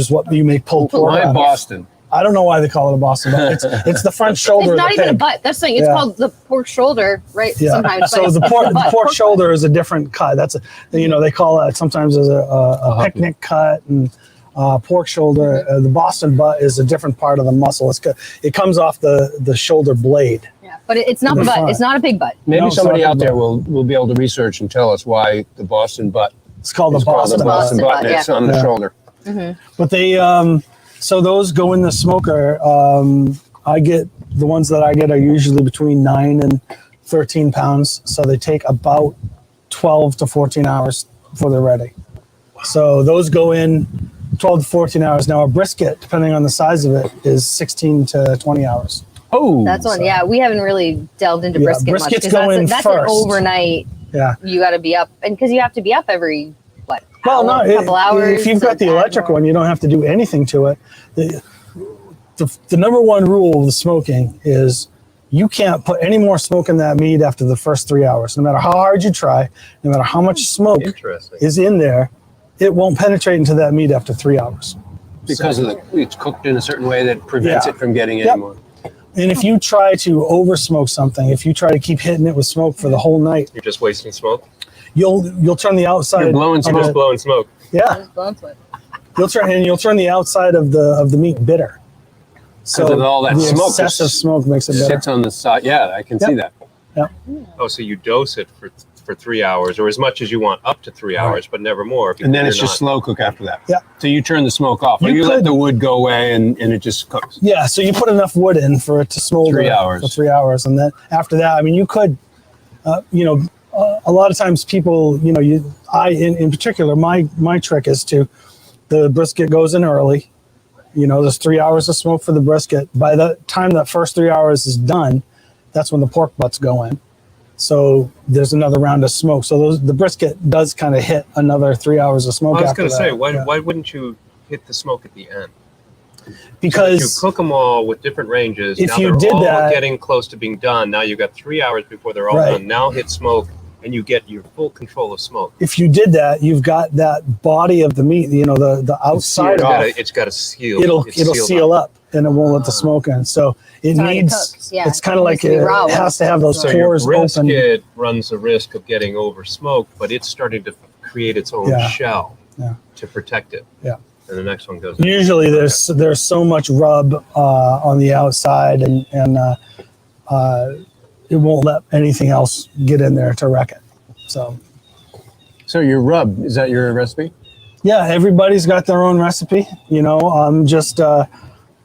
Speaker 2: what you make pulled pork
Speaker 1: Why
Speaker 2: out of.
Speaker 1: Boston?
Speaker 2: I don't know why they call it a Boston butt. It's the front shoulder
Speaker 4: It's
Speaker 2: of
Speaker 4: not
Speaker 2: the
Speaker 4: even a
Speaker 2: pig.
Speaker 4: butt. That's the thing. It's
Speaker 2: Yeah.
Speaker 4: called the pork shoulder, right?
Speaker 2: Yeah.
Speaker 4: Sometimes.
Speaker 2: So
Speaker 4: but
Speaker 2: the
Speaker 4: it's
Speaker 2: pork
Speaker 4: the butt.
Speaker 2: pork
Speaker 4: butt.
Speaker 2: shoulder is a different cut. That's they call it sometimes as a picnic cut, and pork shoulder. The Boston butt is a different part of the muscle. It comes off the shoulder blade.
Speaker 4: Yeah. But it's not
Speaker 2: The
Speaker 4: the butt.
Speaker 2: front.
Speaker 4: It's not a big butt.
Speaker 1: Maybe
Speaker 2: No, it's
Speaker 1: somebody
Speaker 2: not
Speaker 1: out
Speaker 2: the
Speaker 1: there
Speaker 2: butt.
Speaker 1: will be able to research and tell us why the Boston butt
Speaker 2: It's called
Speaker 1: is
Speaker 2: the
Speaker 1: called
Speaker 2: Boston
Speaker 1: the
Speaker 2: butt.
Speaker 1: Boston
Speaker 4: Boston
Speaker 1: butt.
Speaker 4: butt,
Speaker 1: And it's
Speaker 4: yeah.
Speaker 1: on the
Speaker 2: Yeah.
Speaker 1: shoulder.
Speaker 2: But they so those go in the smoker. I get the ones that I get are usually between 9 and 13 pounds. So they take about 12 to 14 hours before they're ready. So those go in 12 to 14 hours. Now a brisket, depending on the size of it, is 16 to 20 hours.
Speaker 1: Oh,
Speaker 4: That's one. Yeah. We haven't really delved into
Speaker 2: Yeah,
Speaker 4: brisket much.
Speaker 2: briskets
Speaker 4: 'Cause
Speaker 2: go in
Speaker 4: that's an
Speaker 2: first.
Speaker 4: overnight.
Speaker 2: Yeah.
Speaker 4: You got to be up. And because you have to be up every, what,
Speaker 2: Well, no,
Speaker 4: couple hours.
Speaker 2: if you've got the
Speaker 4: to add
Speaker 2: electric
Speaker 4: more.
Speaker 2: one, you don't have to do anything to it. The number one rule of the smoking is you can't put any more smoke in that meat after the first 3 hours. No matter how hard you try, no matter how much smoke
Speaker 3: Interesting.
Speaker 2: is in there, it won't penetrate into that meat after 3 hours.
Speaker 1: because it's cooked in a certain way that prevents
Speaker 2: Yeah.
Speaker 1: it from getting
Speaker 2: Yep.
Speaker 1: any more.
Speaker 2: And if you try to over smoke something, if you try to keep hitting it with smoke for the whole night,
Speaker 3: You're just wasting smoke.
Speaker 2: you'll turn the outside.
Speaker 1: You're blowing
Speaker 2: of
Speaker 1: smoke.
Speaker 3: You're just
Speaker 2: it-
Speaker 3: blowing smoke.
Speaker 2: Yeah,
Speaker 4: Just blowing smoke.
Speaker 2: you'll turn the outside of the meat bitter. So
Speaker 1: of all that
Speaker 2: the
Speaker 1: smoke
Speaker 2: excessive
Speaker 1: just
Speaker 2: smoke makes it bitter.
Speaker 1: Sits on the side. Yeah, I can see that.
Speaker 3: Oh, so you dose it for 3 hours or as much as you want, up to 3 hours, but never more.
Speaker 1: And then
Speaker 3: you're
Speaker 1: it's just
Speaker 3: not-
Speaker 1: slow cook after that.
Speaker 2: Yeah.
Speaker 1: So you turn the smoke off, or
Speaker 2: You
Speaker 1: you let
Speaker 2: could-
Speaker 1: the wood go away and it just cooks.
Speaker 2: Yeah, so you put enough wood in for it to smolder
Speaker 1: 3 hours.
Speaker 2: for 3 hours, and then after that, I mean, you could, a lot of times people, in particular, my trick is the brisket goes in early. There's 3 hours of smoke for the brisket. By the time that first 3 hours is done, that's when the pork butts go in. So there's another round of smoke. So the brisket does kind of hit another 3 hours of smoke.
Speaker 3: I was
Speaker 2: after
Speaker 3: going to
Speaker 2: that.
Speaker 3: say, why,
Speaker 2: Yeah.
Speaker 3: why wouldn't you hit the smoke at the end?
Speaker 2: Because
Speaker 3: If you cook them all with different ranges,
Speaker 2: If
Speaker 3: now
Speaker 2: you
Speaker 3: they're
Speaker 2: did
Speaker 3: all
Speaker 2: that-
Speaker 3: getting close to being done. Now you've got 3 hours before they're all
Speaker 2: Right.
Speaker 3: done. Now hit smoke, and you get your full control of smoke.
Speaker 2: if you did that, you've got that body of the meat, the outside
Speaker 3: It's
Speaker 2: of
Speaker 3: got
Speaker 2: it.
Speaker 3: to, it's got to seal.
Speaker 2: It'll
Speaker 3: It's
Speaker 2: seal
Speaker 3: sealed
Speaker 2: up and it won't let the smoke in. So it
Speaker 4: It's already
Speaker 2: needs.
Speaker 4: cooked, yeah.
Speaker 2: It's kind of
Speaker 4: It
Speaker 2: like
Speaker 4: needs to be
Speaker 2: it
Speaker 4: raw.
Speaker 2: has to have those
Speaker 3: So your
Speaker 2: pores open.
Speaker 3: brisket runs the risk of getting over smoked, but it's starting to create its own
Speaker 2: Yeah.
Speaker 3: shell. to protect it.
Speaker 2: Yeah.
Speaker 3: And the next one goes.
Speaker 2: Usually there's so much rub on the outside, and it won't let anything else get in there to wreck it.
Speaker 1: So your rub, is that your recipe?
Speaker 2: Yeah, everybody's got their own recipe. I'm just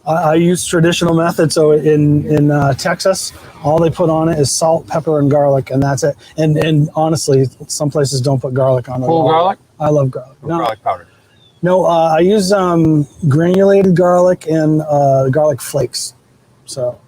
Speaker 2: I use traditional methods. So in Texas, all they put on it is salt, pepper, and garlic, and that's it. And honestly, some places don't put garlic on it.
Speaker 1: Whole garlic?
Speaker 2: I love garlic.
Speaker 1: Or garlic powder?
Speaker 2: No, I use granulated garlic and garlic flakes. So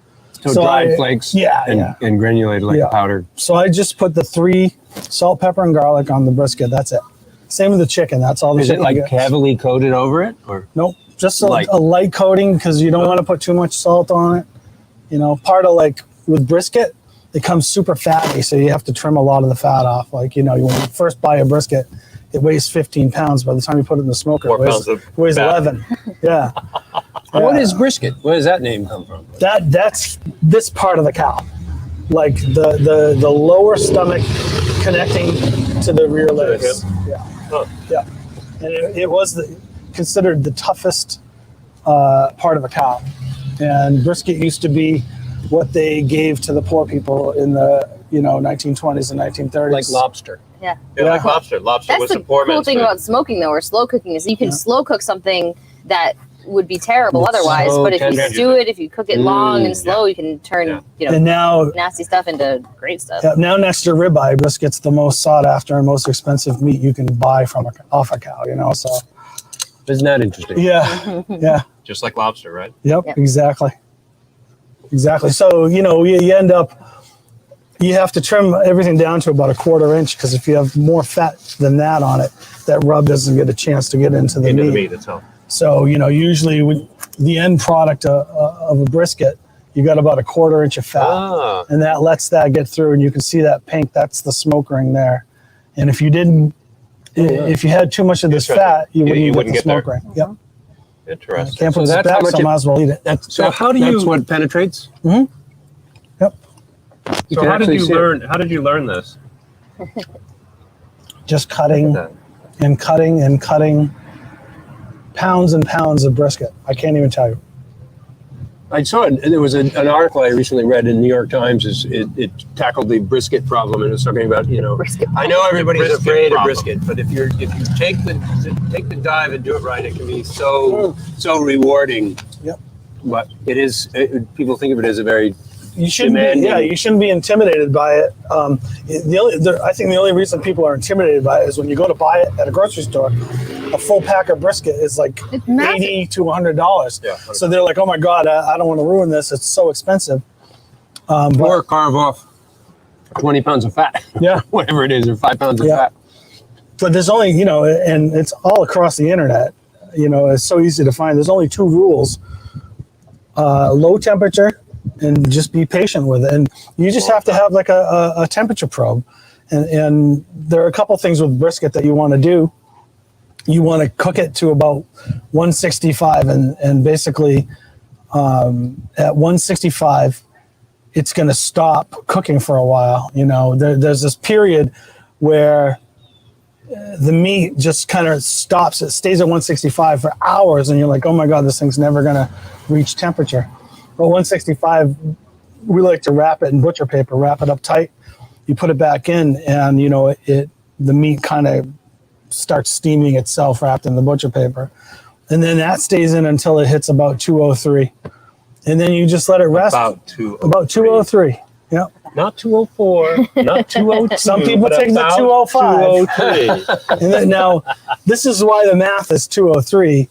Speaker 1: dried flakes and granulated like powder.
Speaker 2: So I just put the 3 salt, pepper, and garlic on the brisket. That's it. Same with the chicken. That's all the
Speaker 1: Is
Speaker 2: chicken
Speaker 1: it like
Speaker 2: gets.
Speaker 1: heavily coated over it? Or
Speaker 2: Nope. Just a light coating because you don't want to put too much salt on it. Part of like with brisket, it comes super fatty. So you have to trim a lot of the fat off. Like, when you first buy a brisket, it weighs 15 pounds. By the time you put it in the smoker, it weighs 11. Yeah.
Speaker 1: What is brisket? Where does that name come from?
Speaker 2: That's this part of the cow, like the lower stomach connecting to the rear legs. Yeah, yeah, and it was considered the toughest part of a cow, and brisket used to be what they gave to the poor people in the 1920s and 1930s,
Speaker 1: like lobster.
Speaker 4: Yeah.
Speaker 3: Like lobster. Lobster
Speaker 4: That's
Speaker 3: was
Speaker 4: the
Speaker 3: a poor
Speaker 4: cool
Speaker 3: man's
Speaker 4: thing
Speaker 3: food.
Speaker 4: about smoking, though, or slow cooking, is you can slow cook something that would be terrible otherwise.
Speaker 1: so
Speaker 4: But if you
Speaker 1: tender.
Speaker 4: stew it, if you cook it long and slow, you can turn
Speaker 2: and now
Speaker 4: nasty stuff into great stuff.
Speaker 2: now next to ribeye, brisket's the most sought after and most expensive meat you can buy off a cow. So
Speaker 1: Isn't that interesting?
Speaker 2: yeah.
Speaker 3: Just like lobster, right?
Speaker 2: Yep.
Speaker 4: Yep.
Speaker 2: Exactly. So you end up. You have to trim everything down to about 1/4 inch because if you have more fat than that on it, that rub doesn't get a chance to get into the meat.
Speaker 3: itself.
Speaker 2: So, usually with the end product of a brisket, you got about 1/4 inch of fat, and that lets that get through, and you can see that pink. That's the smoke ring there. And if you didn't, if you had too much of this fat, you wouldn't get the smoke ring. Yep.
Speaker 3: Interesting.
Speaker 2: Can't put
Speaker 1: So
Speaker 2: this
Speaker 1: that's how
Speaker 2: back,
Speaker 1: much
Speaker 2: so I might as well eat it.
Speaker 1: That's what penetrates?
Speaker 2: Yep.
Speaker 1: You
Speaker 3: So
Speaker 1: can
Speaker 3: how did
Speaker 1: actually
Speaker 3: you
Speaker 1: see it.
Speaker 3: learn? How did you learn this?
Speaker 2: Just cutting and cutting and cutting pounds and pounds of brisket. I can't even tell you.
Speaker 1: I saw it. There was an article I recently read in the New York Times. It tackled the brisket problem, and it was talking about
Speaker 4: Brisket
Speaker 1: I know everybody's
Speaker 3: brisket
Speaker 1: afraid
Speaker 3: problem.
Speaker 1: of brisket, but if you take the dive and do it right, it can be so rewarding.
Speaker 2: Yep.
Speaker 1: But it is. People think of it as a very
Speaker 2: You shouldn't
Speaker 1: demanding.
Speaker 2: you shouldn't be intimidated by it. I think the only reason people are intimidated by it is when you go to buy it at a grocery store, a full pack of brisket is like
Speaker 4: massive.
Speaker 2: $80 to $100.
Speaker 3: Yeah.
Speaker 2: So they're like, oh my God, I don't want to ruin this. It's so expensive.
Speaker 1: or carve off 20 pounds of fat.
Speaker 2: Yeah.
Speaker 1: Whatever it is, or 5 pounds of
Speaker 2: Yeah.
Speaker 1: fat.
Speaker 2: But there's only, and it's all across the internet. It's so easy to find. There's only 2 rules. Low temperature and just be patient with it. And you just have to have like a temperature probe. And there are a couple things with brisket that you want to do. You want to cook it to about 165 and basically at 165, it's going to stop cooking for a while. There's this period where the meat just kind of stops. It stays at 165 for hours, and you're like, oh my God, this thing's never going to reach temperature. But 165, we like to wrap it in butcher paper, wrap it up tight. You put it back in, and the meat kind of starts steaming itself wrapped in the butcher paper. And then that stays in until it hits about 203. And then you just let it rest.
Speaker 3: About
Speaker 2: 203. Yep.
Speaker 3: Not 204. Not 202.
Speaker 2: Some people
Speaker 3: but
Speaker 2: take the
Speaker 3: about
Speaker 2: 205.
Speaker 3: 203.
Speaker 2: And then now, this is why the math is 203.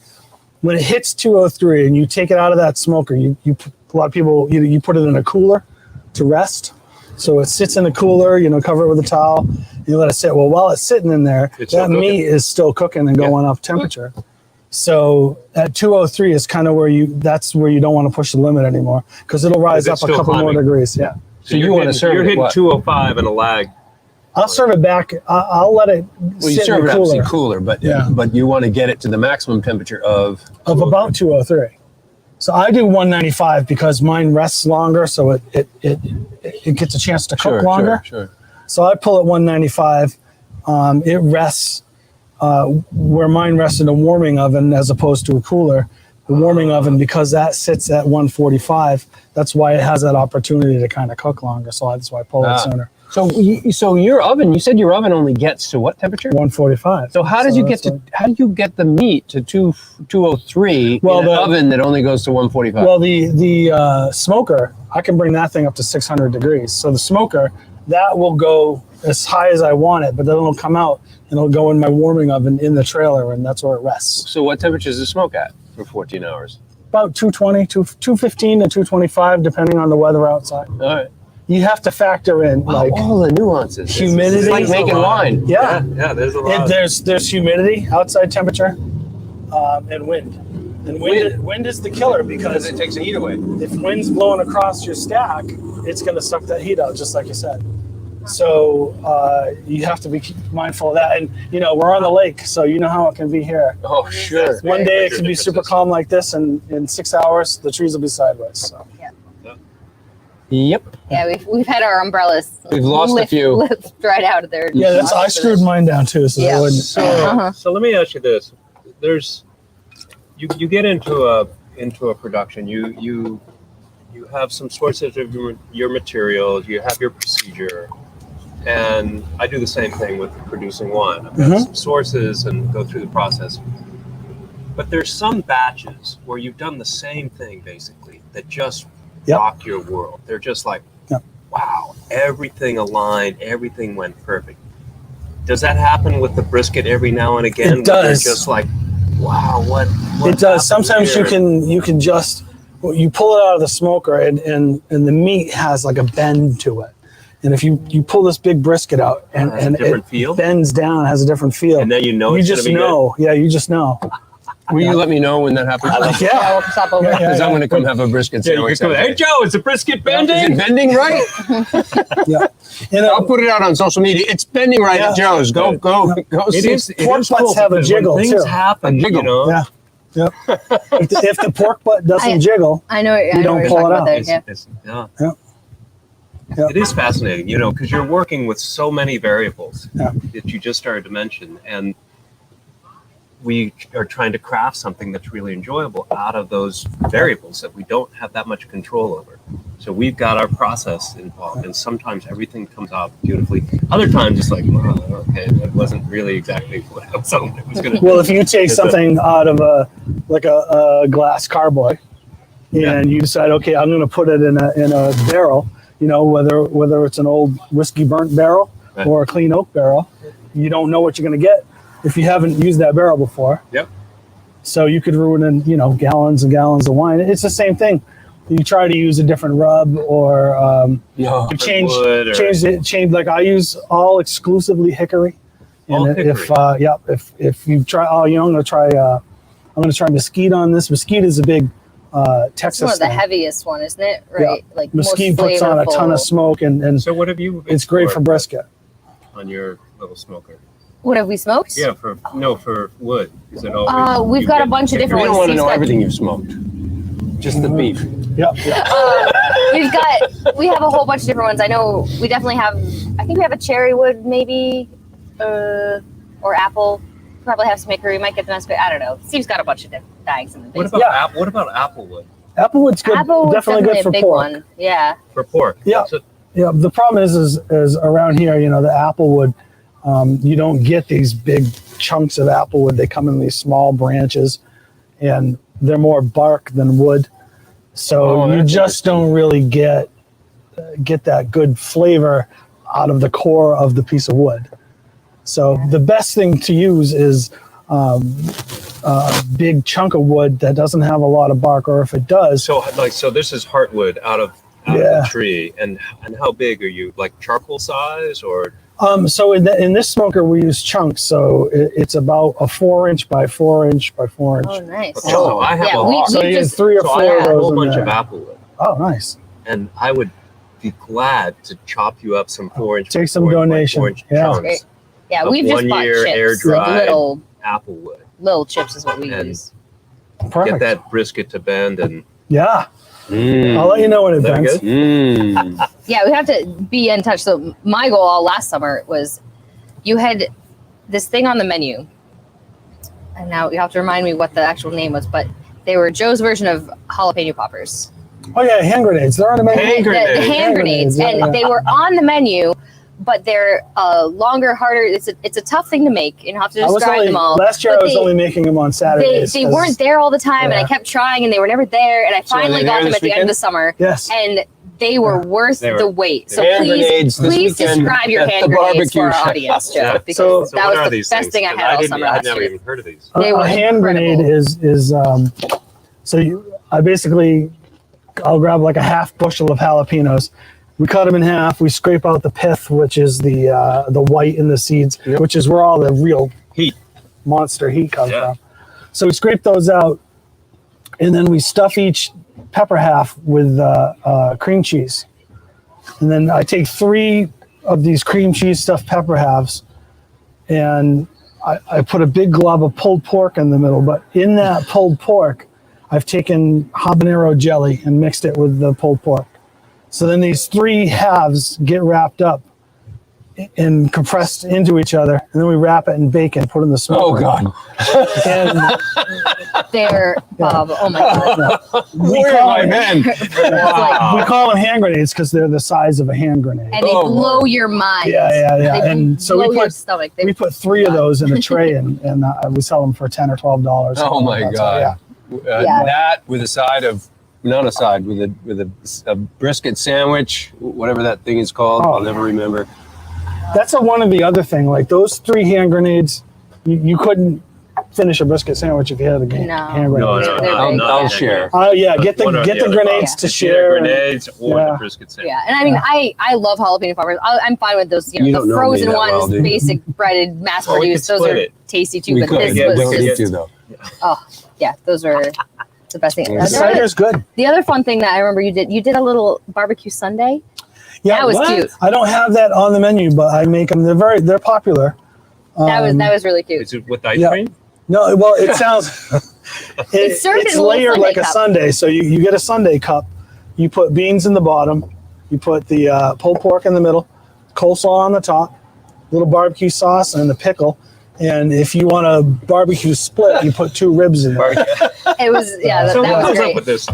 Speaker 2: When it hits 203 and you take it out of that smoker, a lot of people, you put it in a cooler to rest. So it sits in a cooler, cover it with a towel, you let it sit. Well, while it's sitting in there, that meat is still cooking and going up temperature. So at 203 is kind of that's where you don't want to push the limit anymore because it'll rise up a couple more degrees. Yeah.
Speaker 1: So you want to serve
Speaker 3: You're
Speaker 1: it
Speaker 3: hitting
Speaker 1: what?
Speaker 3: 205 and a lag.
Speaker 2: I'll serve it back. I'll let it
Speaker 1: Well, you
Speaker 2: sit
Speaker 1: serve
Speaker 2: in
Speaker 1: it
Speaker 2: the
Speaker 1: obviously
Speaker 2: cooler
Speaker 1: cooler, but you want to get it to the maximum temperature of
Speaker 2: about 203. So I do 195 because mine rests longer, so it gets a chance to cook longer.
Speaker 1: Sure.
Speaker 2: So I pull at 195. It rests where mine rests in a warming oven as opposed to a cooler. The warming oven, because that sits at 145, that's why it has that opportunity to kind of cook longer. So that's why I pull it sooner.
Speaker 1: So your oven, you said your oven only gets to what temperature?
Speaker 2: 145.
Speaker 1: So how did you get to how do you get the meat to 203
Speaker 2: Well,
Speaker 1: in an
Speaker 2: the-
Speaker 1: oven that only goes to 145?
Speaker 2: Well, the smoker, I can bring that thing up to 600 degrees. So the smoker, that will go as high as I want it, but then it'll come out and it'll go in my warming oven in the trailer, and that's where it rests.
Speaker 1: So what temperature does the smoke at for 14 hours?
Speaker 2: About 220, 215 to 225, depending on the weather outside.
Speaker 1: All right.
Speaker 2: You have to factor in like
Speaker 1: all the nuances.
Speaker 2: humidity.
Speaker 1: It's like making wine.
Speaker 2: Yeah.
Speaker 3: Yeah, there's a lot.
Speaker 2: There's humidity, outside temperature, and wind. And wind is the killer because
Speaker 1: It takes the heat away.
Speaker 2: if wind's blowing across your stack, it's going to suck that heat out, just like you said. So you have to be mindful of that. And, we're on the lake, so you know how it can be here.
Speaker 1: Oh, sure.
Speaker 2: One day it can be super calm like this, and in 6 hours, the trees will be sideways. So.
Speaker 1: Yep.
Speaker 4: Yeah, we've had our umbrellas.
Speaker 1: We've lost a few.
Speaker 4: Lift right out of there.
Speaker 2: Yeah, I screwed mine down too, so
Speaker 4: Yeah.
Speaker 2: I wouldn't.
Speaker 3: So let me ask you this: you get into a production. You have some sources of your materials. You have your procedure, and I do the same thing with producing wine. I've got some sources and go through the process. But there's some batches where you've done the same thing basically that just rock your world. They're just like, wow, everything aligned, everything went perfect. Does that happen with the brisket every now and again?
Speaker 2: It does.
Speaker 3: They're just like, wow, what
Speaker 2: It does.
Speaker 3: happened
Speaker 2: Sometimes
Speaker 3: here?
Speaker 2: you can just you pull it out of the smoker and the meat has like a bend to it. And if you pull this big brisket out and it
Speaker 3: different feel?
Speaker 2: bends down, has a different feel.
Speaker 3: And then you know
Speaker 2: you
Speaker 3: it's
Speaker 2: just
Speaker 3: gonna be
Speaker 2: know. Yeah, you just know.
Speaker 1: Will you let me know when that happens?
Speaker 2: Yeah.
Speaker 4: We'll stop over.
Speaker 2: Yeah,
Speaker 1: Because I'm going to come have a brisket
Speaker 3: Yeah, you
Speaker 1: sandwich.
Speaker 3: can go, hey Joe, is the brisket bending?
Speaker 1: Is it bending right?
Speaker 2: Yeah.
Speaker 1: I'll put it out on social media. It's bending right at Joe's. Go
Speaker 3: It
Speaker 1: see.
Speaker 3: is. It
Speaker 2: Pork
Speaker 3: is
Speaker 2: butts
Speaker 3: cool
Speaker 2: have a
Speaker 3: because
Speaker 2: jiggle,
Speaker 3: when things
Speaker 2: too.
Speaker 3: happen,
Speaker 1: A jiggle.
Speaker 3: you know.
Speaker 2: Yeah. Yep. if the pork butt doesn't jiggle,
Speaker 4: I know. I know
Speaker 2: don't
Speaker 4: what you're
Speaker 2: pull
Speaker 4: talking
Speaker 2: it
Speaker 4: about
Speaker 2: out.
Speaker 4: there.
Speaker 3: It's,
Speaker 4: Yeah.
Speaker 3: it's, yeah.
Speaker 2: Yeah. Yeah.
Speaker 3: It is fascinating, because you're working with so many variables
Speaker 2: Yeah.
Speaker 3: that you just started to mention, and we are trying to craft something that's really enjoyable out of those variables that we don't have that much control over. So we've got our process involved, and sometimes everything comes out beautifully. Other times it's like, oh, okay, that wasn't really exactly what I was hoping it was going to
Speaker 2: well, if you take
Speaker 3: It's
Speaker 2: something out of a glass carboy, and you decide, okay, I'm going to put it in a barrel, whether it's an old whiskey burnt barrel
Speaker 3: Right.
Speaker 2: or a clean oak barrel, you don't know what you're going to get if you haven't used that barrel before.
Speaker 3: Yep.
Speaker 2: So you could ruin gallons and gallons of wine. It's the same thing. You try to use a different rub or
Speaker 1: No.
Speaker 2: you change
Speaker 3: wood or-
Speaker 2: change. Like I use all exclusively hickory.
Speaker 3: All
Speaker 2: And
Speaker 3: hickory.
Speaker 2: if you try, I'm going to try mesquite on this. Mesquite is a big Texas
Speaker 4: It's one of the
Speaker 2: thing.
Speaker 4: heaviest one, isn't it? Right. Like
Speaker 2: Mesquite
Speaker 4: most
Speaker 2: puts on a ton of
Speaker 4: flavorful.
Speaker 2: smoke, and
Speaker 3: So what have you?
Speaker 2: it's great for
Speaker 3: explored
Speaker 2: brisket.
Speaker 3: on your little smoker.
Speaker 4: What have we smoked?
Speaker 3: Yeah, for wood. Is it always?
Speaker 4: We've
Speaker 3: you
Speaker 4: got a
Speaker 3: get
Speaker 4: bunch of
Speaker 1: We
Speaker 4: different
Speaker 1: don't
Speaker 4: ones.
Speaker 1: want to
Speaker 4: Steve's
Speaker 1: know
Speaker 4: got-
Speaker 1: everything you've smoked. Just the beef.
Speaker 2: Yep.
Speaker 4: We have a whole bunch of different ones. I know we definitely have. I think we have a cherry wood, maybe, or apple. Probably have some hickory. Might get the best. I don't know. Steve's got a bunch of different bags in the
Speaker 3: What
Speaker 4: basement.
Speaker 3: about what about applewood
Speaker 2: Applewood's good.
Speaker 4: Applewood's
Speaker 2: definitely good for
Speaker 4: a big
Speaker 2: pork.
Speaker 4: one. Yeah.
Speaker 3: for pork?
Speaker 2: Yeah.
Speaker 3: So-
Speaker 2: Yeah, the problem is around here, the applewood, you don't get these big chunks of applewood. They come in these small branches, and they're more bark than wood. So you
Speaker 1: that's
Speaker 2: just don't really get that good flavor out of the core of the piece of wood. So the best thing to use is a big chunk of wood that doesn't have a lot of bark, or if it does,
Speaker 3: so this is heartwood out of
Speaker 2: Yeah.
Speaker 3: the tree, and how big are you? Like charcoal size or?
Speaker 2: So in this smoker we use chunks, so it's about a 4-inch by 4-inch by 4-inch.
Speaker 4: Oh, nice.
Speaker 3: Okay, so I have
Speaker 4: Yeah,
Speaker 3: a
Speaker 4: we-
Speaker 3: lot.
Speaker 2: So
Speaker 4: we
Speaker 2: you get
Speaker 4: just-
Speaker 2: 3 or
Speaker 3: So
Speaker 2: 4
Speaker 3: I
Speaker 2: of
Speaker 3: have a
Speaker 2: those
Speaker 3: whole
Speaker 2: in
Speaker 3: bunch
Speaker 2: there.
Speaker 3: of applewood,
Speaker 2: Oh, nice.
Speaker 3: and I would be glad to chop you up some 4-inch.
Speaker 2: Take some donation. Yeah.
Speaker 3: chunks
Speaker 4: Great. Yeah,
Speaker 3: of
Speaker 4: we've just
Speaker 3: 1
Speaker 4: bought
Speaker 3: year
Speaker 4: chips.
Speaker 3: air-dried
Speaker 4: Like
Speaker 3: applewood.
Speaker 4: little chips is what we
Speaker 3: And-
Speaker 4: use.
Speaker 2: Perfect.
Speaker 3: Get that brisket to bend, and
Speaker 2: Yeah,
Speaker 1: Mm.
Speaker 2: I'll let you know when it
Speaker 3: Is that
Speaker 2: bends.
Speaker 3: good?
Speaker 1: Mm.
Speaker 4: Yeah, we have to be in touch. So my goal all last summer was you had this thing on the menu and now you have to remind me what the actual name was, but they were Joe's version of jalapeno poppers.
Speaker 2: Oh yeah, hand grenades. They're on the menu.
Speaker 3: Hand
Speaker 4: The
Speaker 3: grenades.
Speaker 4: hand grenades,
Speaker 2: Yeah,
Speaker 4: and
Speaker 2: yeah.
Speaker 4: they were on the menu, but they're longer, harder. It's a tough thing to make. You don't have to describe them all.
Speaker 2: Last year
Speaker 4: But
Speaker 2: I was only making them on Saturdays.
Speaker 4: They
Speaker 2: 'cause-
Speaker 4: weren't there all the time, and I
Speaker 2: Yeah.
Speaker 4: kept trying, and they were never there. And I
Speaker 1: So are
Speaker 4: finally
Speaker 1: they
Speaker 4: got
Speaker 1: there
Speaker 4: them
Speaker 1: this
Speaker 4: at the end of
Speaker 1: weekend?
Speaker 4: the summer,
Speaker 2: Yes.
Speaker 4: and they were worth
Speaker 3: They were-
Speaker 4: the wait. So
Speaker 1: Hand grenades this
Speaker 4: please
Speaker 1: weekend
Speaker 4: describe your
Speaker 1: at
Speaker 4: hand
Speaker 1: the
Speaker 4: grenades for our
Speaker 1: barbecue
Speaker 4: audience, Joe,
Speaker 3: Yeah.
Speaker 4: because
Speaker 2: So
Speaker 4: that
Speaker 3: what are
Speaker 4: was the
Speaker 3: these
Speaker 4: best
Speaker 3: things?
Speaker 4: thing I
Speaker 3: 'Cause
Speaker 4: had all
Speaker 3: didn't-
Speaker 4: summer
Speaker 3: I'd
Speaker 4: last
Speaker 3: never
Speaker 4: year.
Speaker 3: even heard of these.
Speaker 4: They were
Speaker 2: a hand
Speaker 4: incredible.
Speaker 2: grenade is I'll grab like a half bushel of jalapenos. We cut them in half. We scrape out the pith, which is the white in the seeds,
Speaker 1: Yep.
Speaker 2: which is where all the real
Speaker 3: Heat.
Speaker 2: monster heat comes
Speaker 3: Yeah.
Speaker 2: from. So we scrape those out, and then we stuff each pepper half with cream cheese. And then I take 3 of these cream cheese stuffed pepper halves, and I put a big glob of pulled pork in the middle. But in that pulled pork, I've taken habanero jelly and mixed it with the pulled pork. So then these 3 halves get wrapped up and compressed into each other, and then we wrap it in bacon, put it in the smoker.
Speaker 1: Oh God.
Speaker 2: And
Speaker 4: They're Bob. Oh my god!
Speaker 2: we
Speaker 1: Where
Speaker 2: call
Speaker 1: have I
Speaker 2: them,
Speaker 1: been?
Speaker 2: we call them hand grenades because they're the size of a hand grenade.
Speaker 4: And they
Speaker 1: Oh,
Speaker 4: blow
Speaker 1: Lord.
Speaker 4: your mind.
Speaker 2: Yeah.
Speaker 4: They
Speaker 2: And so
Speaker 4: blow
Speaker 2: we
Speaker 4: your
Speaker 2: put
Speaker 4: stomach.
Speaker 2: we put 3 of those in a tray, and we sell them for $10 or $12.
Speaker 1: Oh my
Speaker 2: That's-
Speaker 1: God.
Speaker 2: yeah.
Speaker 4: Yeah.
Speaker 1: That with a side of, not a side, with a brisket sandwich, whatever that thing is called.
Speaker 2: Oh.
Speaker 1: I'll never remember.
Speaker 2: That's one of the other thing. Like those 3 hand grenades, you couldn't finish a brisket sandwich if you had a
Speaker 4: No.
Speaker 2: hand grenade.
Speaker 3: No,
Speaker 4: They're
Speaker 3: no,
Speaker 4: very
Speaker 3: no.
Speaker 1: I'll
Speaker 4: good.
Speaker 1: share.
Speaker 2: Oh yeah, get the
Speaker 3: One or
Speaker 2: get
Speaker 3: the
Speaker 2: the
Speaker 3: other,
Speaker 2: grenades
Speaker 3: Bob.
Speaker 2: to
Speaker 3: It's either
Speaker 2: share.
Speaker 3: grenades or
Speaker 2: Yeah.
Speaker 3: the brisket sandwich.
Speaker 4: Yeah, and I mean, I love jalapeno poppers. I'm fine with those.
Speaker 1: You
Speaker 4: The
Speaker 1: don't know me
Speaker 4: frozen
Speaker 1: that
Speaker 4: ones,
Speaker 1: well, do you?
Speaker 4: basic breaded, mass
Speaker 3: Well, we
Speaker 4: produced.
Speaker 3: could
Speaker 4: Those
Speaker 3: split
Speaker 4: are
Speaker 3: it.
Speaker 4: tasty too.
Speaker 1: We
Speaker 4: But
Speaker 1: could.
Speaker 4: this
Speaker 1: Yeah,
Speaker 4: was
Speaker 1: don't need
Speaker 4: just,
Speaker 1: to though.
Speaker 4: oh yeah, those are the best thing.
Speaker 1: Yeah.
Speaker 2: The cider's good.
Speaker 4: The other fun thing that I remember you did a little barbecue Sunday.
Speaker 2: Yeah,
Speaker 4: That was
Speaker 2: what?
Speaker 4: cute.
Speaker 2: I don't have that on the menu, but I make them. They're popular.
Speaker 4: That was really cute.
Speaker 3: Is it with ice
Speaker 2: Yeah.
Speaker 3: cream?
Speaker 2: No, well, it sounds.
Speaker 4: It's served
Speaker 2: it's
Speaker 4: in a little
Speaker 2: layered
Speaker 4: sundae
Speaker 2: like a
Speaker 4: cup.
Speaker 2: sundae. So you get a sundae cup. You put beans in the bottom. You put the pulled pork in the middle, coleslaw on the top, little barbecue sauce, and the pickle. And if you want a barbecue split, you put 2 ribs in there.
Speaker 4: It was yeah,
Speaker 3: So
Speaker 4: that
Speaker 3: what
Speaker 4: was
Speaker 3: comes up
Speaker 4: great.
Speaker 3: with this?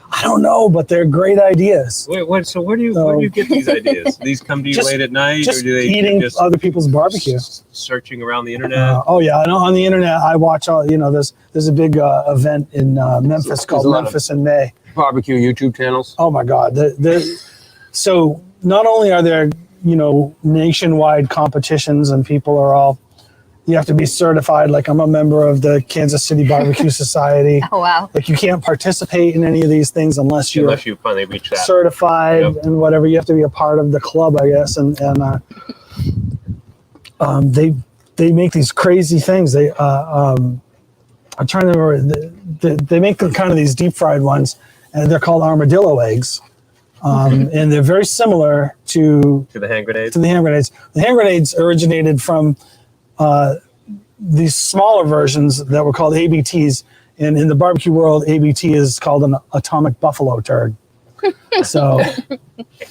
Speaker 2: I don't know, but they're great ideas.
Speaker 3: Wait, so where do you get these ideas? These come to you
Speaker 2: Just-
Speaker 3: late at night,
Speaker 2: Just
Speaker 3: or do they
Speaker 2: eating
Speaker 3: just
Speaker 2: other people's barbecue.
Speaker 3: searching around the internet?
Speaker 2: Oh yeah, I know on the internet I watch all. There's a big event in Memphis called
Speaker 1: a lot of-
Speaker 2: Memphis in May.
Speaker 1: Barbecue YouTube channels.
Speaker 2: Oh my God! So not only are there nationwide competitions and people are all, you have to be certified. Like I'm a member of the Kansas City Barbecue Society.
Speaker 4: Oh wow.
Speaker 2: Like you can't participate in any of these things unless you're
Speaker 3: Unless you finally reach that.
Speaker 2: certified
Speaker 3: Yep.
Speaker 2: and whatever. You have to be a part of the club, I guess. And they make these crazy things. I'm trying to remember. They make kind of these deep fried ones, and they're called armadillo eggs. And they're very similar to
Speaker 3: To the hand grenades?
Speaker 2: the hand grenades. The hand grenades originated from these smaller versions that were called ABTs. And in the barbecue world, ABT is called an atomic buffalo turd. So,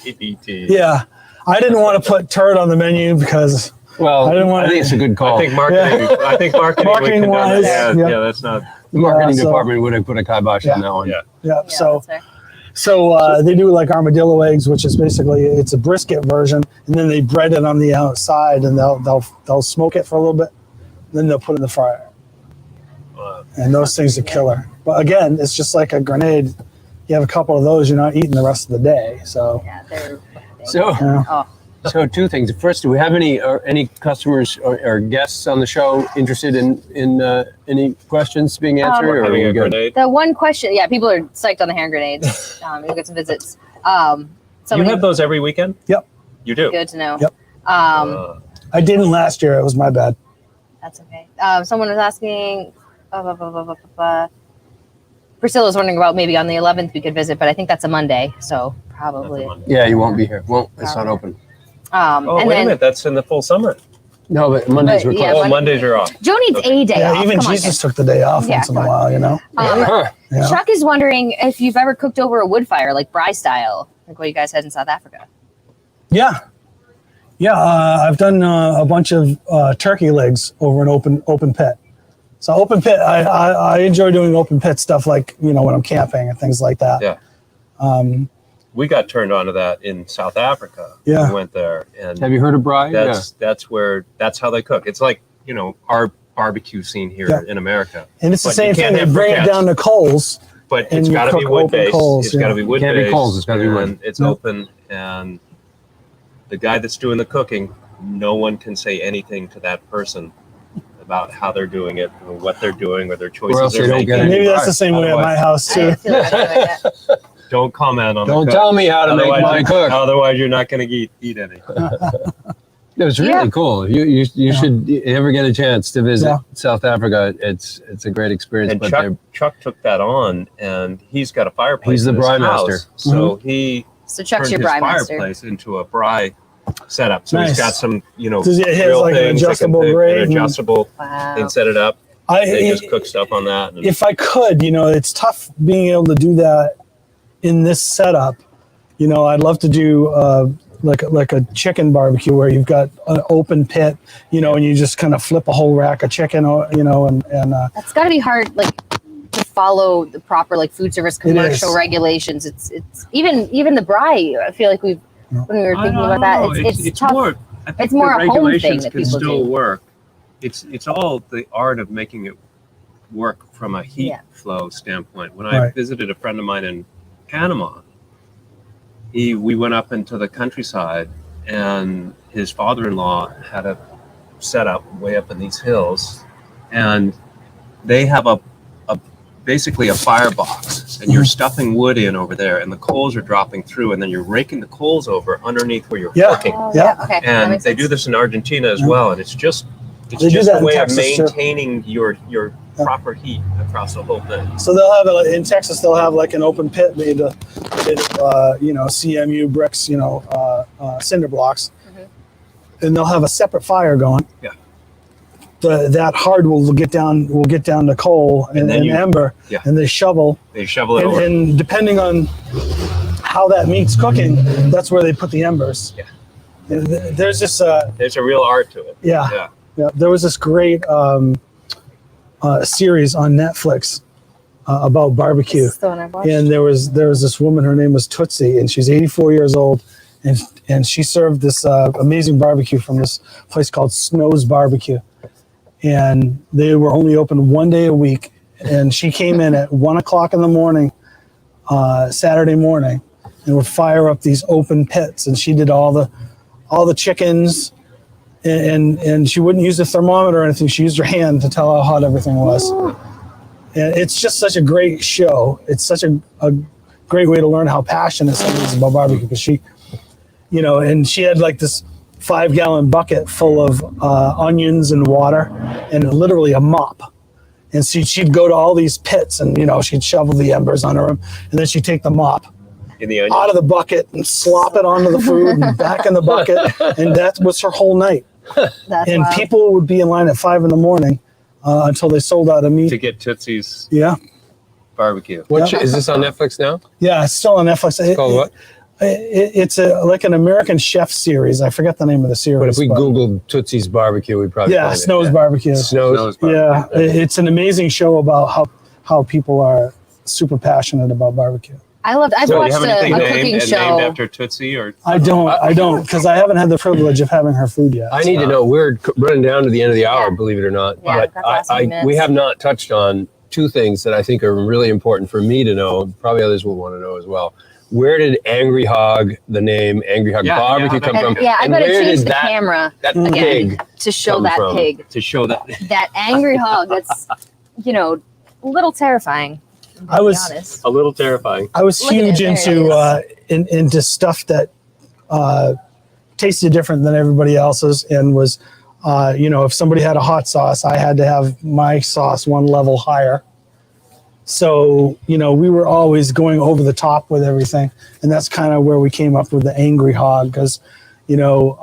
Speaker 3: ABT.
Speaker 2: yeah, I didn't want to put turd on the menu because
Speaker 1: Well,
Speaker 2: I didn't want
Speaker 1: I think it's a good
Speaker 3: I
Speaker 1: call.
Speaker 3: think marketing.
Speaker 2: Yeah.
Speaker 3: I think marketing.
Speaker 2: Marketing
Speaker 3: would condone
Speaker 2: wise,
Speaker 3: that.
Speaker 2: yeah.
Speaker 3: Yeah, that's not.
Speaker 1: The marketing
Speaker 2: so-
Speaker 1: department would have put a kibosh on that one.
Speaker 3: Yeah.
Speaker 2: yeah.
Speaker 4: Yeah,
Speaker 2: So
Speaker 4: that's fair.
Speaker 2: so they do like armadillo eggs, which is basically it's a brisket version, and then they bread it on the outside, and they'll smoke it for a little bit, then they'll put it in the fryer. And those things are killer. But again, it's just like a grenade. You have a couple of those, you're not eating the rest of the day. So,
Speaker 4: Yeah, they're
Speaker 1: So,
Speaker 4: oh.
Speaker 1: so 2 things. First, do we have any customers or guests on the show interested in any questions being answered? or are
Speaker 3: Having
Speaker 1: we
Speaker 3: a
Speaker 1: good?
Speaker 3: grenade.
Speaker 4: The one question, yeah, people are psyched on the hand grenades. You'll get some visits.
Speaker 3: You
Speaker 4: Somebody,
Speaker 3: have those every weekend?
Speaker 2: Yep.
Speaker 3: You do?
Speaker 4: good to know.
Speaker 2: Yep.
Speaker 3: Uh,
Speaker 2: I didn't last year. It was my bad.
Speaker 4: That's okay. Someone was asking, Priscilla was wondering about maybe on the 11th we could visit, but I think that's a Monday, so probably.
Speaker 3: Monday.
Speaker 1: Yeah, you won't be here. It's not open.
Speaker 3: Oh,
Speaker 4: and
Speaker 3: wait a
Speaker 4: then
Speaker 3: minute. That's in the full summer.
Speaker 1: No, but Mondays
Speaker 4: But,
Speaker 1: were
Speaker 4: yeah,
Speaker 1: closed.
Speaker 3: Oh, Mondays are off.
Speaker 4: Joe needs a day
Speaker 2: Yeah,
Speaker 4: off.
Speaker 2: even
Speaker 4: Come on,
Speaker 2: Jesus took the day off
Speaker 4: Yeah,
Speaker 2: once in a
Speaker 4: come
Speaker 2: while,
Speaker 4: guys.
Speaker 1: Huh.
Speaker 2: Yeah.
Speaker 4: Chuck is wondering if you've ever cooked over a wood fire, like Bry style, like what you guys had in South Africa.
Speaker 2: Yeah. Yeah, I've done a bunch of turkey legs over an open pit. So open pit, I enjoy doing open pit stuff, like, you know, when I'm camping and things like that.
Speaker 3: Yeah. We got turned on to that in South Africa.
Speaker 2: Yeah.
Speaker 3: We went there, and
Speaker 1: Have you heard of Bry?
Speaker 3: that's how they cook. It's like, you know, our barbecue scene here in America.
Speaker 2: And it's the
Speaker 3: But
Speaker 2: same
Speaker 3: you
Speaker 2: thing.
Speaker 3: can't
Speaker 2: They
Speaker 3: have
Speaker 2: bring it
Speaker 3: briquettes.
Speaker 2: down to coals.
Speaker 3: But
Speaker 2: And
Speaker 3: it's
Speaker 2: you
Speaker 3: got to
Speaker 2: cook
Speaker 3: be wood
Speaker 2: open
Speaker 3: based.
Speaker 2: coals,
Speaker 3: It's got to
Speaker 2: yeah.
Speaker 3: be wood
Speaker 1: Can't be
Speaker 3: based.
Speaker 1: coals, it's gotta be wood.
Speaker 3: And it's
Speaker 2: Yeah.
Speaker 3: open, and the guy that's doing the cooking, no one can say anything to that person about how they're doing it, or what they're doing, or their choices
Speaker 1: else
Speaker 3: they're
Speaker 1: they don't get
Speaker 3: making.
Speaker 1: any
Speaker 2: Maybe that's the same way at my house too.
Speaker 4: I feel like that.
Speaker 3: Don't comment on.
Speaker 1: Don't
Speaker 3: the
Speaker 1: tell me how to make my cook.
Speaker 3: Otherwise, you're not going to eat any.
Speaker 1: It was really
Speaker 4: Yeah.
Speaker 1: cool. You should ever get a chance to visit
Speaker 2: Yeah.
Speaker 1: South Africa. It's a great experience.
Speaker 3: And
Speaker 1: but
Speaker 3: Chuck took that on, and he's got a fireplace.
Speaker 1: He's the
Speaker 3: in his
Speaker 1: Bry
Speaker 3: house.
Speaker 1: master.
Speaker 3: So he
Speaker 4: So Chuck's
Speaker 3: turned
Speaker 4: your
Speaker 3: his
Speaker 4: Bry master.
Speaker 3: fireplace into a Bry setup. So
Speaker 2: Nice.
Speaker 3: he's got some, you know,
Speaker 2: Does it has
Speaker 3: grill
Speaker 2: like an
Speaker 3: things that can
Speaker 2: adjustable
Speaker 3: fit-
Speaker 2: grate
Speaker 3: an
Speaker 2: and-
Speaker 3: adjustable
Speaker 4: Wow.
Speaker 3: thing, set it up. They just cook stuff on that. And
Speaker 2: If I could, you know, it's tough being able to do that in this setup. You know, I'd love to do like a chicken barbecue where you've got an open pit, you know, and you just kind of flip a whole rack of chicken, you know, and
Speaker 4: That's got to be hard, like, to follow the proper, like, food service commercial
Speaker 2: is.
Speaker 4: regulations. It's even the Bry. I feel like when we were thinking about that, it's tough.
Speaker 3: more. I think
Speaker 4: It's more
Speaker 3: the
Speaker 4: a home thing
Speaker 3: regulations
Speaker 4: that
Speaker 3: can
Speaker 4: people
Speaker 3: still
Speaker 4: do.
Speaker 3: work. It's all the art of making it work from a heat
Speaker 4: Yeah.
Speaker 3: flow standpoint. When I
Speaker 2: Right.
Speaker 3: visited a friend of mine in Panama, we went up into the countryside, and his father-in-law had a setup way up in these hills, and they have basically a firebox, and you're stuffing wood in over there, and the coals are dropping through, and then you're raking the coals over underneath where you're
Speaker 2: Yeah.
Speaker 3: cooking.
Speaker 4: Oh,
Speaker 2: Yeah.
Speaker 4: Okay. that
Speaker 3: And
Speaker 4: makes
Speaker 3: they
Speaker 4: sense.
Speaker 3: do this in Argentina as
Speaker 2: Yeah.
Speaker 3: well, and it's just
Speaker 2: They do
Speaker 3: a
Speaker 2: that in
Speaker 3: way of
Speaker 2: Texas, too.
Speaker 3: maintaining your proper heat across the whole thing.
Speaker 2: so they'll have in Texas they'll have like an open pit made of you know, CMU bricks, you know, cinder blocks, and they'll have a separate fire going.
Speaker 3: Yeah.
Speaker 2: That hard will get down to coal and
Speaker 3: then you-
Speaker 2: ember,
Speaker 3: yeah.
Speaker 2: and they shovel.
Speaker 3: They shovel it over.
Speaker 2: And depending on how that meat's cooking, that's where they put the embers.
Speaker 3: Yeah.
Speaker 2: And there's this,
Speaker 3: There's a real art to it.
Speaker 2: yeah, there was this great series on Netflix about barbecue,
Speaker 4: This is the one I've watched.
Speaker 2: and there was this woman. Her name was Tootsie, and she's 84 years old, and she served this amazing barbecue from this place called Snow's Barbecue, and they were only open one day a week. And she came in at 1:00 in the morning, Saturday morning, and would fire up these open pits. And she did all the chickens, and she wouldn't use a thermometer or anything. She used her hand to tell how hot everything was. And it's just such a great show. It's such a great way to learn how passionate somebody is about barbecue, because she, you know, and she had like this 5-gallon bucket full of onions and water, and literally a mop. And she'd go to all these pits, and, you know, she'd shovel the embers under them, and then she'd take the mop
Speaker 3: In the onion.
Speaker 2: out of the bucket and slop it onto the food and back in the bucket, and that was her whole night.
Speaker 4: That's
Speaker 2: And
Speaker 4: wild.
Speaker 2: people would be in line at 5 in the morning until they sold out of
Speaker 3: to
Speaker 2: meat.
Speaker 3: get Tootsie's
Speaker 2: Yeah,
Speaker 3: barbecue.
Speaker 1: What
Speaker 2: Yeah.
Speaker 1: is this on Netflix now?
Speaker 2: yeah, it's still on Netflix.
Speaker 1: It's called what?
Speaker 2: It's like an American chef series. I forget the name of the series.
Speaker 1: But if we Googled Tootsie's Barbecue, we'd probably
Speaker 2: yeah,
Speaker 1: find
Speaker 2: Snow's
Speaker 1: it.
Speaker 2: Barbecue.
Speaker 1: Snow's.
Speaker 2: Yeah, it's an amazing show about how people are super passionate about barbecue.
Speaker 4: I've
Speaker 3: So you
Speaker 4: watched
Speaker 3: have
Speaker 4: a
Speaker 3: anything
Speaker 4: cooking
Speaker 3: named
Speaker 4: show.
Speaker 3: after Tootsie, or
Speaker 2: I don't, because I haven't had the privilege of having her food yet.
Speaker 1: I need to know. We're running down to the end of the hour,
Speaker 4: Yeah.
Speaker 1: believe it or not.
Speaker 4: Yeah,
Speaker 1: but
Speaker 4: that's the last few
Speaker 1: we
Speaker 4: minutes.
Speaker 1: have not touched on two things that I think are really important for me to know. Probably others will want to know as well. Where did Angry Hog, the name Angry Hog
Speaker 3: Yeah,
Speaker 1: Barbecue,
Speaker 3: yeah,
Speaker 1: come
Speaker 3: that-
Speaker 1: from?
Speaker 4: Yeah, I
Speaker 1: And
Speaker 4: gotta
Speaker 1: where
Speaker 4: change
Speaker 1: did
Speaker 4: the camera
Speaker 1: that
Speaker 4: again
Speaker 1: pig
Speaker 4: to show
Speaker 1: come
Speaker 4: that
Speaker 1: from?
Speaker 4: pig.
Speaker 3: to show that
Speaker 4: That angry hog. That's, you know, a little terrifying. To
Speaker 2: I was-
Speaker 4: be honest.
Speaker 3: a little terrifying.
Speaker 2: I was
Speaker 4: Look at
Speaker 2: huge
Speaker 4: it, there it
Speaker 2: into stuff that tasted different than everybody else's, and was, you know, if somebody had a hot sauce, I had to have my sauce one level higher. So, you know, we were always going over the top with everything, and that's kind of where we came up with the Angry Hog, because, you know,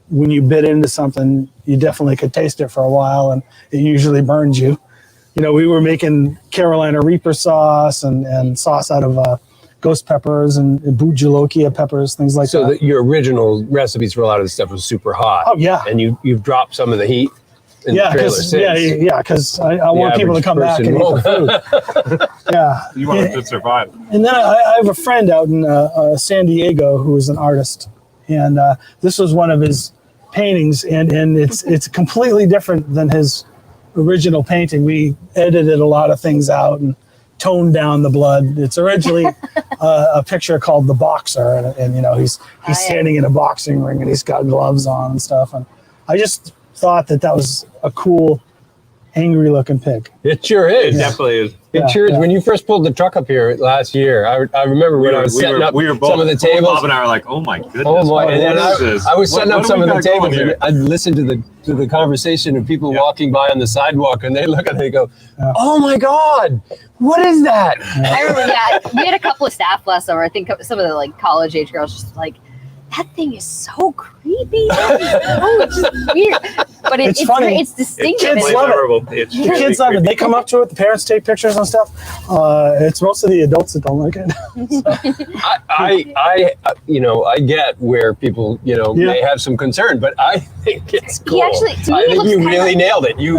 Speaker 2: when you bit into something, you definitely could taste it for a while, and it usually burns you. You know, we were making Carolina Reaper sauce and sauce out of ghost peppers and bujalokia peppers, things like
Speaker 1: So
Speaker 2: that.
Speaker 1: your original recipes for a lot of this stuff was super hot.
Speaker 2: Oh, yeah.
Speaker 1: And you've dropped some of the heat. in the trailer since.
Speaker 2: Because I want people to come back and eat the food. Yeah.
Speaker 3: You want it to survive.
Speaker 2: And then I have a friend out in San Diego who is an artist, and this was one of his paintings, and it's completely different than his original painting. We edited a lot of things out and toned down the blood. It's originally a picture called The Boxer, and you know he's standing in a boxing ring and he's got gloves on and stuff. And I just thought that was a cool, angry looking pig.
Speaker 1: It sure
Speaker 3: It
Speaker 1: is.
Speaker 3: definitely is.
Speaker 1: It sure is. When you first pulled the truck up here last year, I remember when I was setting up some of the tables.
Speaker 3: Bob and I were like, "Oh my goodness!"
Speaker 1: Oh my! And then
Speaker 3: what is this?
Speaker 1: I was setting
Speaker 3: What
Speaker 1: up
Speaker 3: do
Speaker 1: some
Speaker 3: we
Speaker 1: of the
Speaker 3: got going
Speaker 1: tables,
Speaker 3: here?
Speaker 1: and I'd listen to the conversation of people walking by on the sidewalk, and they look and they go, "Oh my God, what is that?"
Speaker 4: I remember, we had a couple of staff last summer. I think some of the like college age girls just like, that thing is so creepy. It's just weird. But it's funny. It's distinctive.
Speaker 2: Kids love
Speaker 3: it.
Speaker 2: The kids love it. They come up to it. The parents take pictures and stuff. It's mostly the adults that don't like it.
Speaker 1: I get where people, may have some concern, but I think it's cool.
Speaker 4: To me,
Speaker 1: I think you really
Speaker 4: like,
Speaker 1: nailed it. You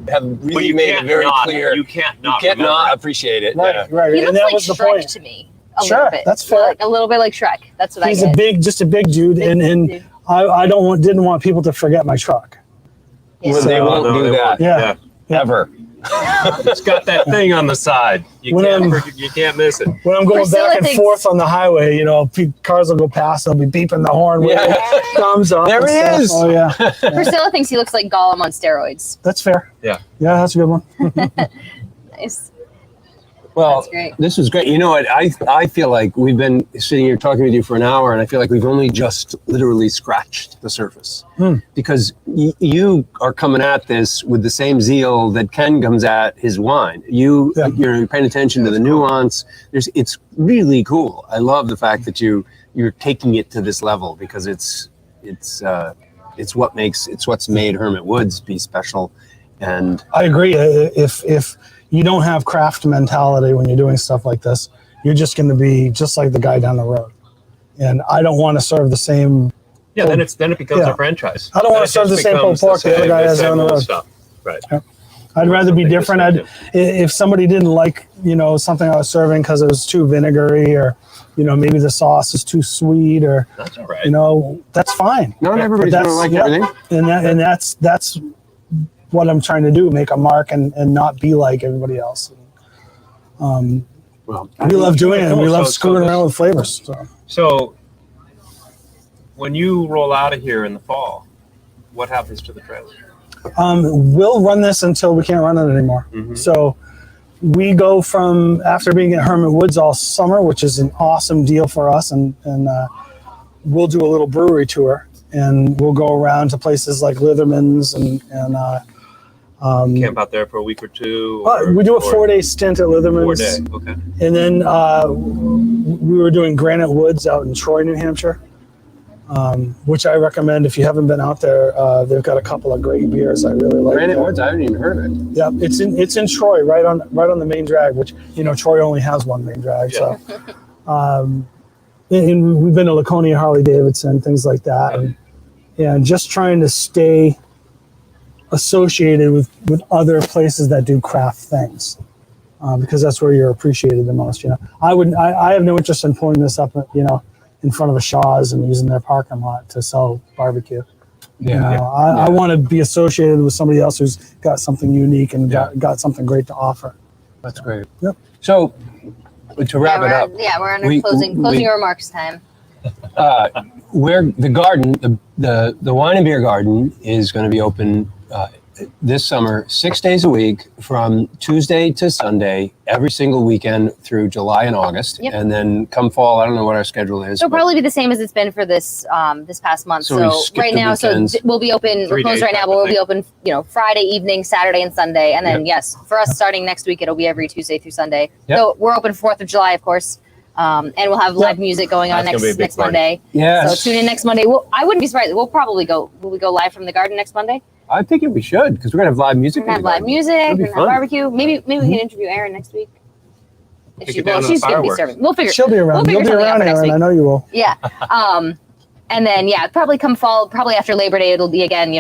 Speaker 1: have really made it very clear.
Speaker 3: You can't not
Speaker 1: appreciate it.
Speaker 2: Right.
Speaker 4: He
Speaker 2: And
Speaker 4: looks
Speaker 2: that
Speaker 4: like
Speaker 2: was the
Speaker 4: Shrek
Speaker 2: point.
Speaker 4: to me.
Speaker 2: Sure, that's fair.
Speaker 4: Like, a little bit like Shrek. That's what
Speaker 2: He's
Speaker 4: I get.
Speaker 2: just a big dude, and
Speaker 4: dude.
Speaker 2: I didn't want people to forget my truck.
Speaker 4: Yeah.
Speaker 1: Well, they won't do that.
Speaker 2: Yeah.
Speaker 1: Ever.
Speaker 3: It's got that thing on the side. You can't miss it.
Speaker 2: When I'm going
Speaker 4: Priscilla
Speaker 2: back and
Speaker 4: thinks-
Speaker 2: forth on the highway, cars will go past. They'll be beeping the horn. With thumbs up.
Speaker 1: There
Speaker 2: and
Speaker 1: he
Speaker 2: stuff.
Speaker 1: is.
Speaker 2: Oh yeah,
Speaker 4: Priscilla thinks he looks like Gollum on steroids.
Speaker 2: that's fair.
Speaker 3: Yeah.
Speaker 2: Yeah, that's a good one.
Speaker 4: Nice.
Speaker 1: Well,
Speaker 4: That's great.
Speaker 1: this is great. You know what? I feel like we've been sitting here talking with you for an hour, and I feel like we've only just literally scratched the surface. Because you are coming at this with the same zeal that Ken comes at his wine. You're paying attention to the nuance. It's really cool. I love the fact that you're taking it to this level, because it's what's made Hermit Woods be special. And
Speaker 2: I agree. If you don't have craft mentality when you're doing stuff like this, you're just going to be just like the guy down the road. And I don't want to serve the same.
Speaker 3: Yeah, then it becomes a franchise.
Speaker 2: I don't want to serve the same pulled pork the other guy has down the road.
Speaker 3: Stuff. Right.
Speaker 2: Yeah. I'd rather be different. If somebody didn't like, something I was serving because it was too vinegary, or, maybe the sauce is too sweet, or,
Speaker 3: That's all right.
Speaker 2: that's fine.
Speaker 1: not everybody's going to like everything.
Speaker 2: And that's what I'm trying to do, make a mark and not be like everybody else. We love doing it, and we love screwing around with flavors.
Speaker 3: So when you roll out of here in the fall, what happens to the trailer?
Speaker 2: We'll run this until we can't run it anymore.
Speaker 3: Mm-hmm.
Speaker 2: So we go from, after being at Hermit Woods all summer, which is an awesome deal for us, and we'll do a little brewery tour, and we'll go around to places like Litherman's and
Speaker 3: Camp out there for a week or two?
Speaker 2: we do a 4-day stint at Litherman's.
Speaker 3: 4 day, okay.
Speaker 2: And then we were doing Granite Woods out in Troy, New Hampshire, which I recommend if you haven't been out there. They've got a couple of great beers I really like.
Speaker 1: Granite Woods, I haven't even heard of it.
Speaker 2: Yeah, it's in Troy, right on the main drag, which Troy only has one main drag.
Speaker 3: Yeah.
Speaker 2: So, and we've been to Laconia, Harley Davidson, things like that, and just trying to stay associated with other places that do craft things, because that's where you're appreciated the most. I have no interest in pulling this up, in front of a Shaw's and using their parking lot to sell barbecue. I want to be associated with somebody else who's got something unique and got something great to offer.
Speaker 1: That's great.
Speaker 2: Yep.
Speaker 1: So to wrap it up,
Speaker 4: We're on our closing remarks time.
Speaker 1: where the garden, the wine and beer garden, is going to be open this summer, 6 days a week, from Tuesday to Sunday, every single weekend through July and August.
Speaker 4: Yep.
Speaker 1: And then come fall, I don't know what our schedule is.
Speaker 4: It'll probably be the same as it's been for this past month.
Speaker 1: So we skip
Speaker 4: right
Speaker 1: the
Speaker 4: now,
Speaker 1: weekends.
Speaker 4: we'll be open. We're
Speaker 3: 3
Speaker 4: closed
Speaker 3: days
Speaker 4: right now, but we'll be open. Friday evening, Saturday, and Sunday. And then for us, starting next week, it'll be every Tuesday through Sunday.
Speaker 1: Yep.
Speaker 4: So we're open 4th of July, of course. And we'll have live music going on
Speaker 3: That's gonna be a big
Speaker 4: next
Speaker 3: party.
Speaker 4: Monday.
Speaker 1: Yes.
Speaker 4: So tune in next Monday. I wouldn't be surprised. Will we go live from the garden next Monday?
Speaker 1: I think we should, because we're going to have live music.
Speaker 4: We're gonna have live music.
Speaker 1: That'd be
Speaker 4: We're gonna have
Speaker 1: fun.
Speaker 4: barbecue. Maybe we can interview Erin next week.
Speaker 3: Take it down to the
Speaker 4: She's gonna be
Speaker 3: fireworks.
Speaker 4: serving. We'll figure.
Speaker 2: She'll be around.
Speaker 4: We'll
Speaker 2: You'll be
Speaker 4: figure something out
Speaker 2: around,
Speaker 4: for next
Speaker 2: Aaron.
Speaker 4: week.
Speaker 2: I know you will.
Speaker 4: Yeah. And then probably come fall, probably after Labor Day, it'll be again,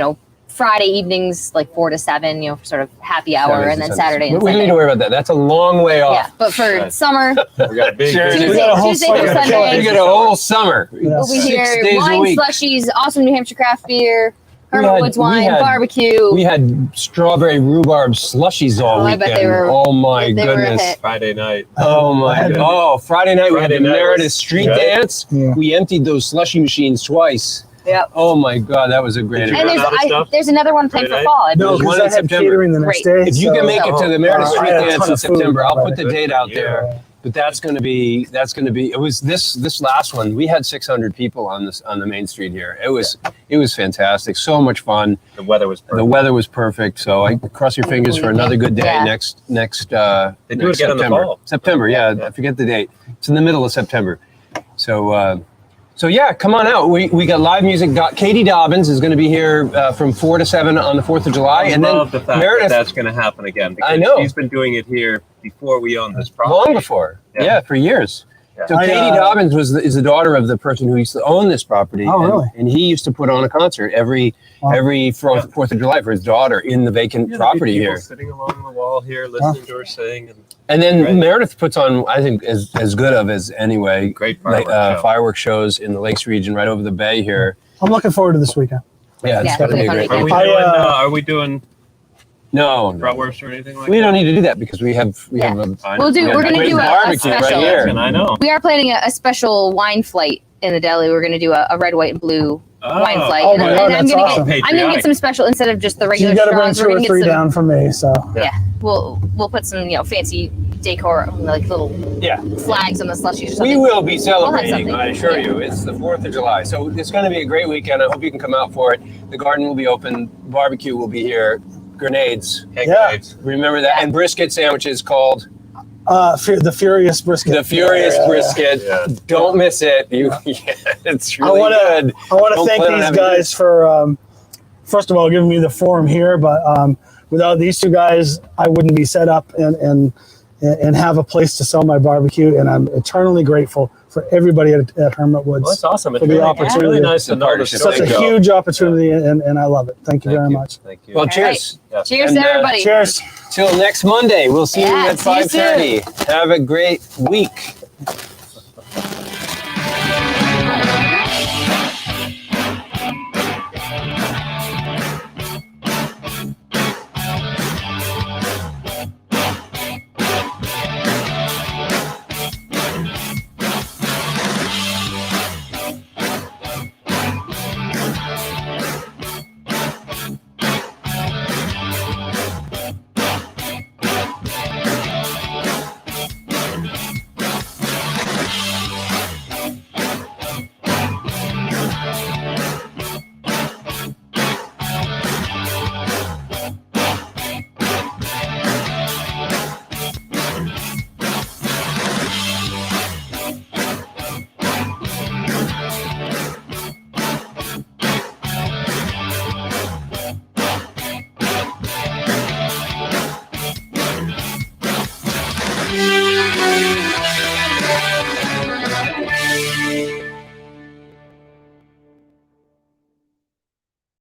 Speaker 4: Friday evenings, like 4 to 7, you know, sort of happy hour, and then Saturday and
Speaker 1: We don't need to
Speaker 4: Sunday.
Speaker 1: worry about that. That's a long way off.
Speaker 4: Yeah, but for
Speaker 3: Right.
Speaker 4: summer,
Speaker 3: We got a big
Speaker 1: Sure.
Speaker 4: Tuesday,
Speaker 2: We got a whole
Speaker 4: Tuesday
Speaker 2: fucking
Speaker 4: through
Speaker 2: killer.
Speaker 1: You
Speaker 4: Sunday,
Speaker 1: get a whole summer.
Speaker 2: Yeah.
Speaker 4: we'll be
Speaker 1: 6
Speaker 4: here.
Speaker 1: days a
Speaker 4: Wine,
Speaker 1: week.
Speaker 4: slushies, awesome New Hampshire craft beer, Hermit
Speaker 1: had-
Speaker 4: Woods
Speaker 1: we
Speaker 4: wine,
Speaker 1: had-
Speaker 4: barbecue.
Speaker 1: We had strawberry rhubarb slushies all
Speaker 4: Oh, I
Speaker 1: weekend.
Speaker 4: bet they were-
Speaker 1: oh my
Speaker 4: they were a
Speaker 1: goodness.
Speaker 4: hit.
Speaker 3: Friday night.
Speaker 1: Oh my
Speaker 2: had-
Speaker 1: god. Oh, Friday night we had
Speaker 3: Friday
Speaker 1: the
Speaker 3: night
Speaker 1: Meredith
Speaker 3: was-
Speaker 1: Street
Speaker 3: right?
Speaker 1: Dance.
Speaker 2: Yeah.
Speaker 1: We emptied those slushy machines twice.
Speaker 4: Yep.
Speaker 1: Oh my god, that was a great
Speaker 3: Did you
Speaker 1: event.
Speaker 4: And
Speaker 3: run out of stuff
Speaker 4: there's another one planned
Speaker 3: Friday
Speaker 4: for
Speaker 3: night?
Speaker 4: fall. I
Speaker 2: No,
Speaker 1: There's
Speaker 2: because
Speaker 1: one
Speaker 2: I
Speaker 1: in
Speaker 2: had
Speaker 1: September.
Speaker 2: catering the next
Speaker 4: Great.
Speaker 2: day.
Speaker 1: If you
Speaker 2: so-
Speaker 1: can make it to the Meredith
Speaker 2: I
Speaker 1: Street
Speaker 2: had a ton
Speaker 1: Dance in
Speaker 2: of food
Speaker 1: September, I'll put
Speaker 2: already.
Speaker 1: the date out
Speaker 3: Yeah.
Speaker 1: there. But that's going to be it was this last one. We had 600 people on the main street here. It was fantastic. So much fun.
Speaker 3: The weather was perfect.
Speaker 1: The weather was perfect. So I cross your fingers for another good day
Speaker 4: Yeah.
Speaker 1: next
Speaker 3: They do
Speaker 1: next
Speaker 3: it again in the
Speaker 1: September.
Speaker 3: fall.
Speaker 1: September, yeah,
Speaker 3: Yeah.
Speaker 1: I forget the date. It's in the middle of September. So yeah, come on out. We got live music. Katie Dobbins is going to be here from 4 to 7 on the 4th of July,
Speaker 3: I
Speaker 1: and
Speaker 3: love the
Speaker 1: then
Speaker 3: fact
Speaker 1: Meredith
Speaker 3: that that's going to happen again. Because
Speaker 1: I know.
Speaker 3: She's been doing it here before we owned this property.
Speaker 1: long before.
Speaker 3: Yeah.
Speaker 1: Yeah, for years.
Speaker 3: Yeah.
Speaker 1: So
Speaker 2: I,
Speaker 1: Katie Dobbins is the daughter of the person who used to own this property.
Speaker 2: Oh, really?
Speaker 1: And he used to put on a concert every
Speaker 2: Wow.
Speaker 1: 4th of July for his daughter in the vacant
Speaker 3: Yeah, there'll be
Speaker 1: property
Speaker 3: people
Speaker 1: here.
Speaker 3: sitting along the wall here, listening to her sing, and
Speaker 1: And then
Speaker 3: Right.
Speaker 1: Meredith puts on, I think, as good of as anyway,
Speaker 3: great fireworks show.
Speaker 1: fireworks shows in the Lakes region right over the bay here.
Speaker 2: I'm looking forward to this weekend.
Speaker 1: Yeah, it's
Speaker 4: Yeah,
Speaker 1: going to be a
Speaker 4: it'll be
Speaker 1: great
Speaker 4: fun.
Speaker 1: week.
Speaker 3: Are we doing
Speaker 1: No,
Speaker 3: bratwurst or anything like that?
Speaker 1: we don't need to do that because we have
Speaker 4: Yeah.
Speaker 1: a
Speaker 4: We'll do-
Speaker 1: we have
Speaker 4: we're gonna
Speaker 1: great
Speaker 4: do a
Speaker 1: barbecue right
Speaker 4: special.
Speaker 1: here.
Speaker 3: And I know.
Speaker 4: We are planning a special wine flight in the deli. We're going to do a red, white, and blue wine flight.
Speaker 2: Oh
Speaker 4: And
Speaker 2: my
Speaker 4: I'm-
Speaker 2: God,
Speaker 4: and I'm
Speaker 2: that's
Speaker 4: gonna
Speaker 2: awesome.
Speaker 4: get, I'm gonna get some special instead of just the
Speaker 2: So
Speaker 4: regular
Speaker 2: you got to bring
Speaker 4: straws.
Speaker 2: 2
Speaker 4: We're
Speaker 2: or
Speaker 4: gonna
Speaker 2: 3
Speaker 4: get some.
Speaker 2: down for me. So
Speaker 4: Yeah, we'll put some fancy decor, like little
Speaker 1: Yeah.
Speaker 4: flags on the slushies or
Speaker 1: We
Speaker 4: something.
Speaker 1: will be celebrating,
Speaker 4: something.
Speaker 1: I assure
Speaker 4: Yeah.
Speaker 1: you. It's the 4th of July. So it's going to be a great weekend. I hope you can come out for it. The garden will be open. Barbecue will be here. Grenades.
Speaker 2: Yeah.
Speaker 1: Remember that. And brisket sandwiches called
Speaker 2: the Furious Brisket.
Speaker 1: the Furious
Speaker 2: Yeah.
Speaker 1: Brisket.
Speaker 3: Yeah.
Speaker 1: Don't miss it. It's really good.
Speaker 2: I want to
Speaker 1: Don't
Speaker 2: thank
Speaker 1: plan on
Speaker 2: these
Speaker 1: having
Speaker 2: guys for, first of all, giving me the forum here. But without these 2 guys, I wouldn't be set up and have a place to sell my barbecue. And I'm eternally grateful for everybody at Hermit Woods.
Speaker 3: Well, that's awesome. It's
Speaker 2: For the
Speaker 3: really,
Speaker 2: opportunity.
Speaker 3: really nice to
Speaker 1: The
Speaker 3: know the
Speaker 1: partnership.
Speaker 3: story.
Speaker 2: Such a
Speaker 1: Thank you.
Speaker 2: huge opportunity, and I love it. Thank you very much.
Speaker 3: Thank you.
Speaker 1: Well,
Speaker 4: All
Speaker 1: cheers.
Speaker 3: Yeah.
Speaker 4: Cheers
Speaker 1: And,
Speaker 4: to everybody.
Speaker 2: Cheers.
Speaker 1: Till next Monday. We'll see you
Speaker 4: Yeah,
Speaker 1: at
Speaker 4: see you soon.
Speaker 1: 5:30. Have a great week.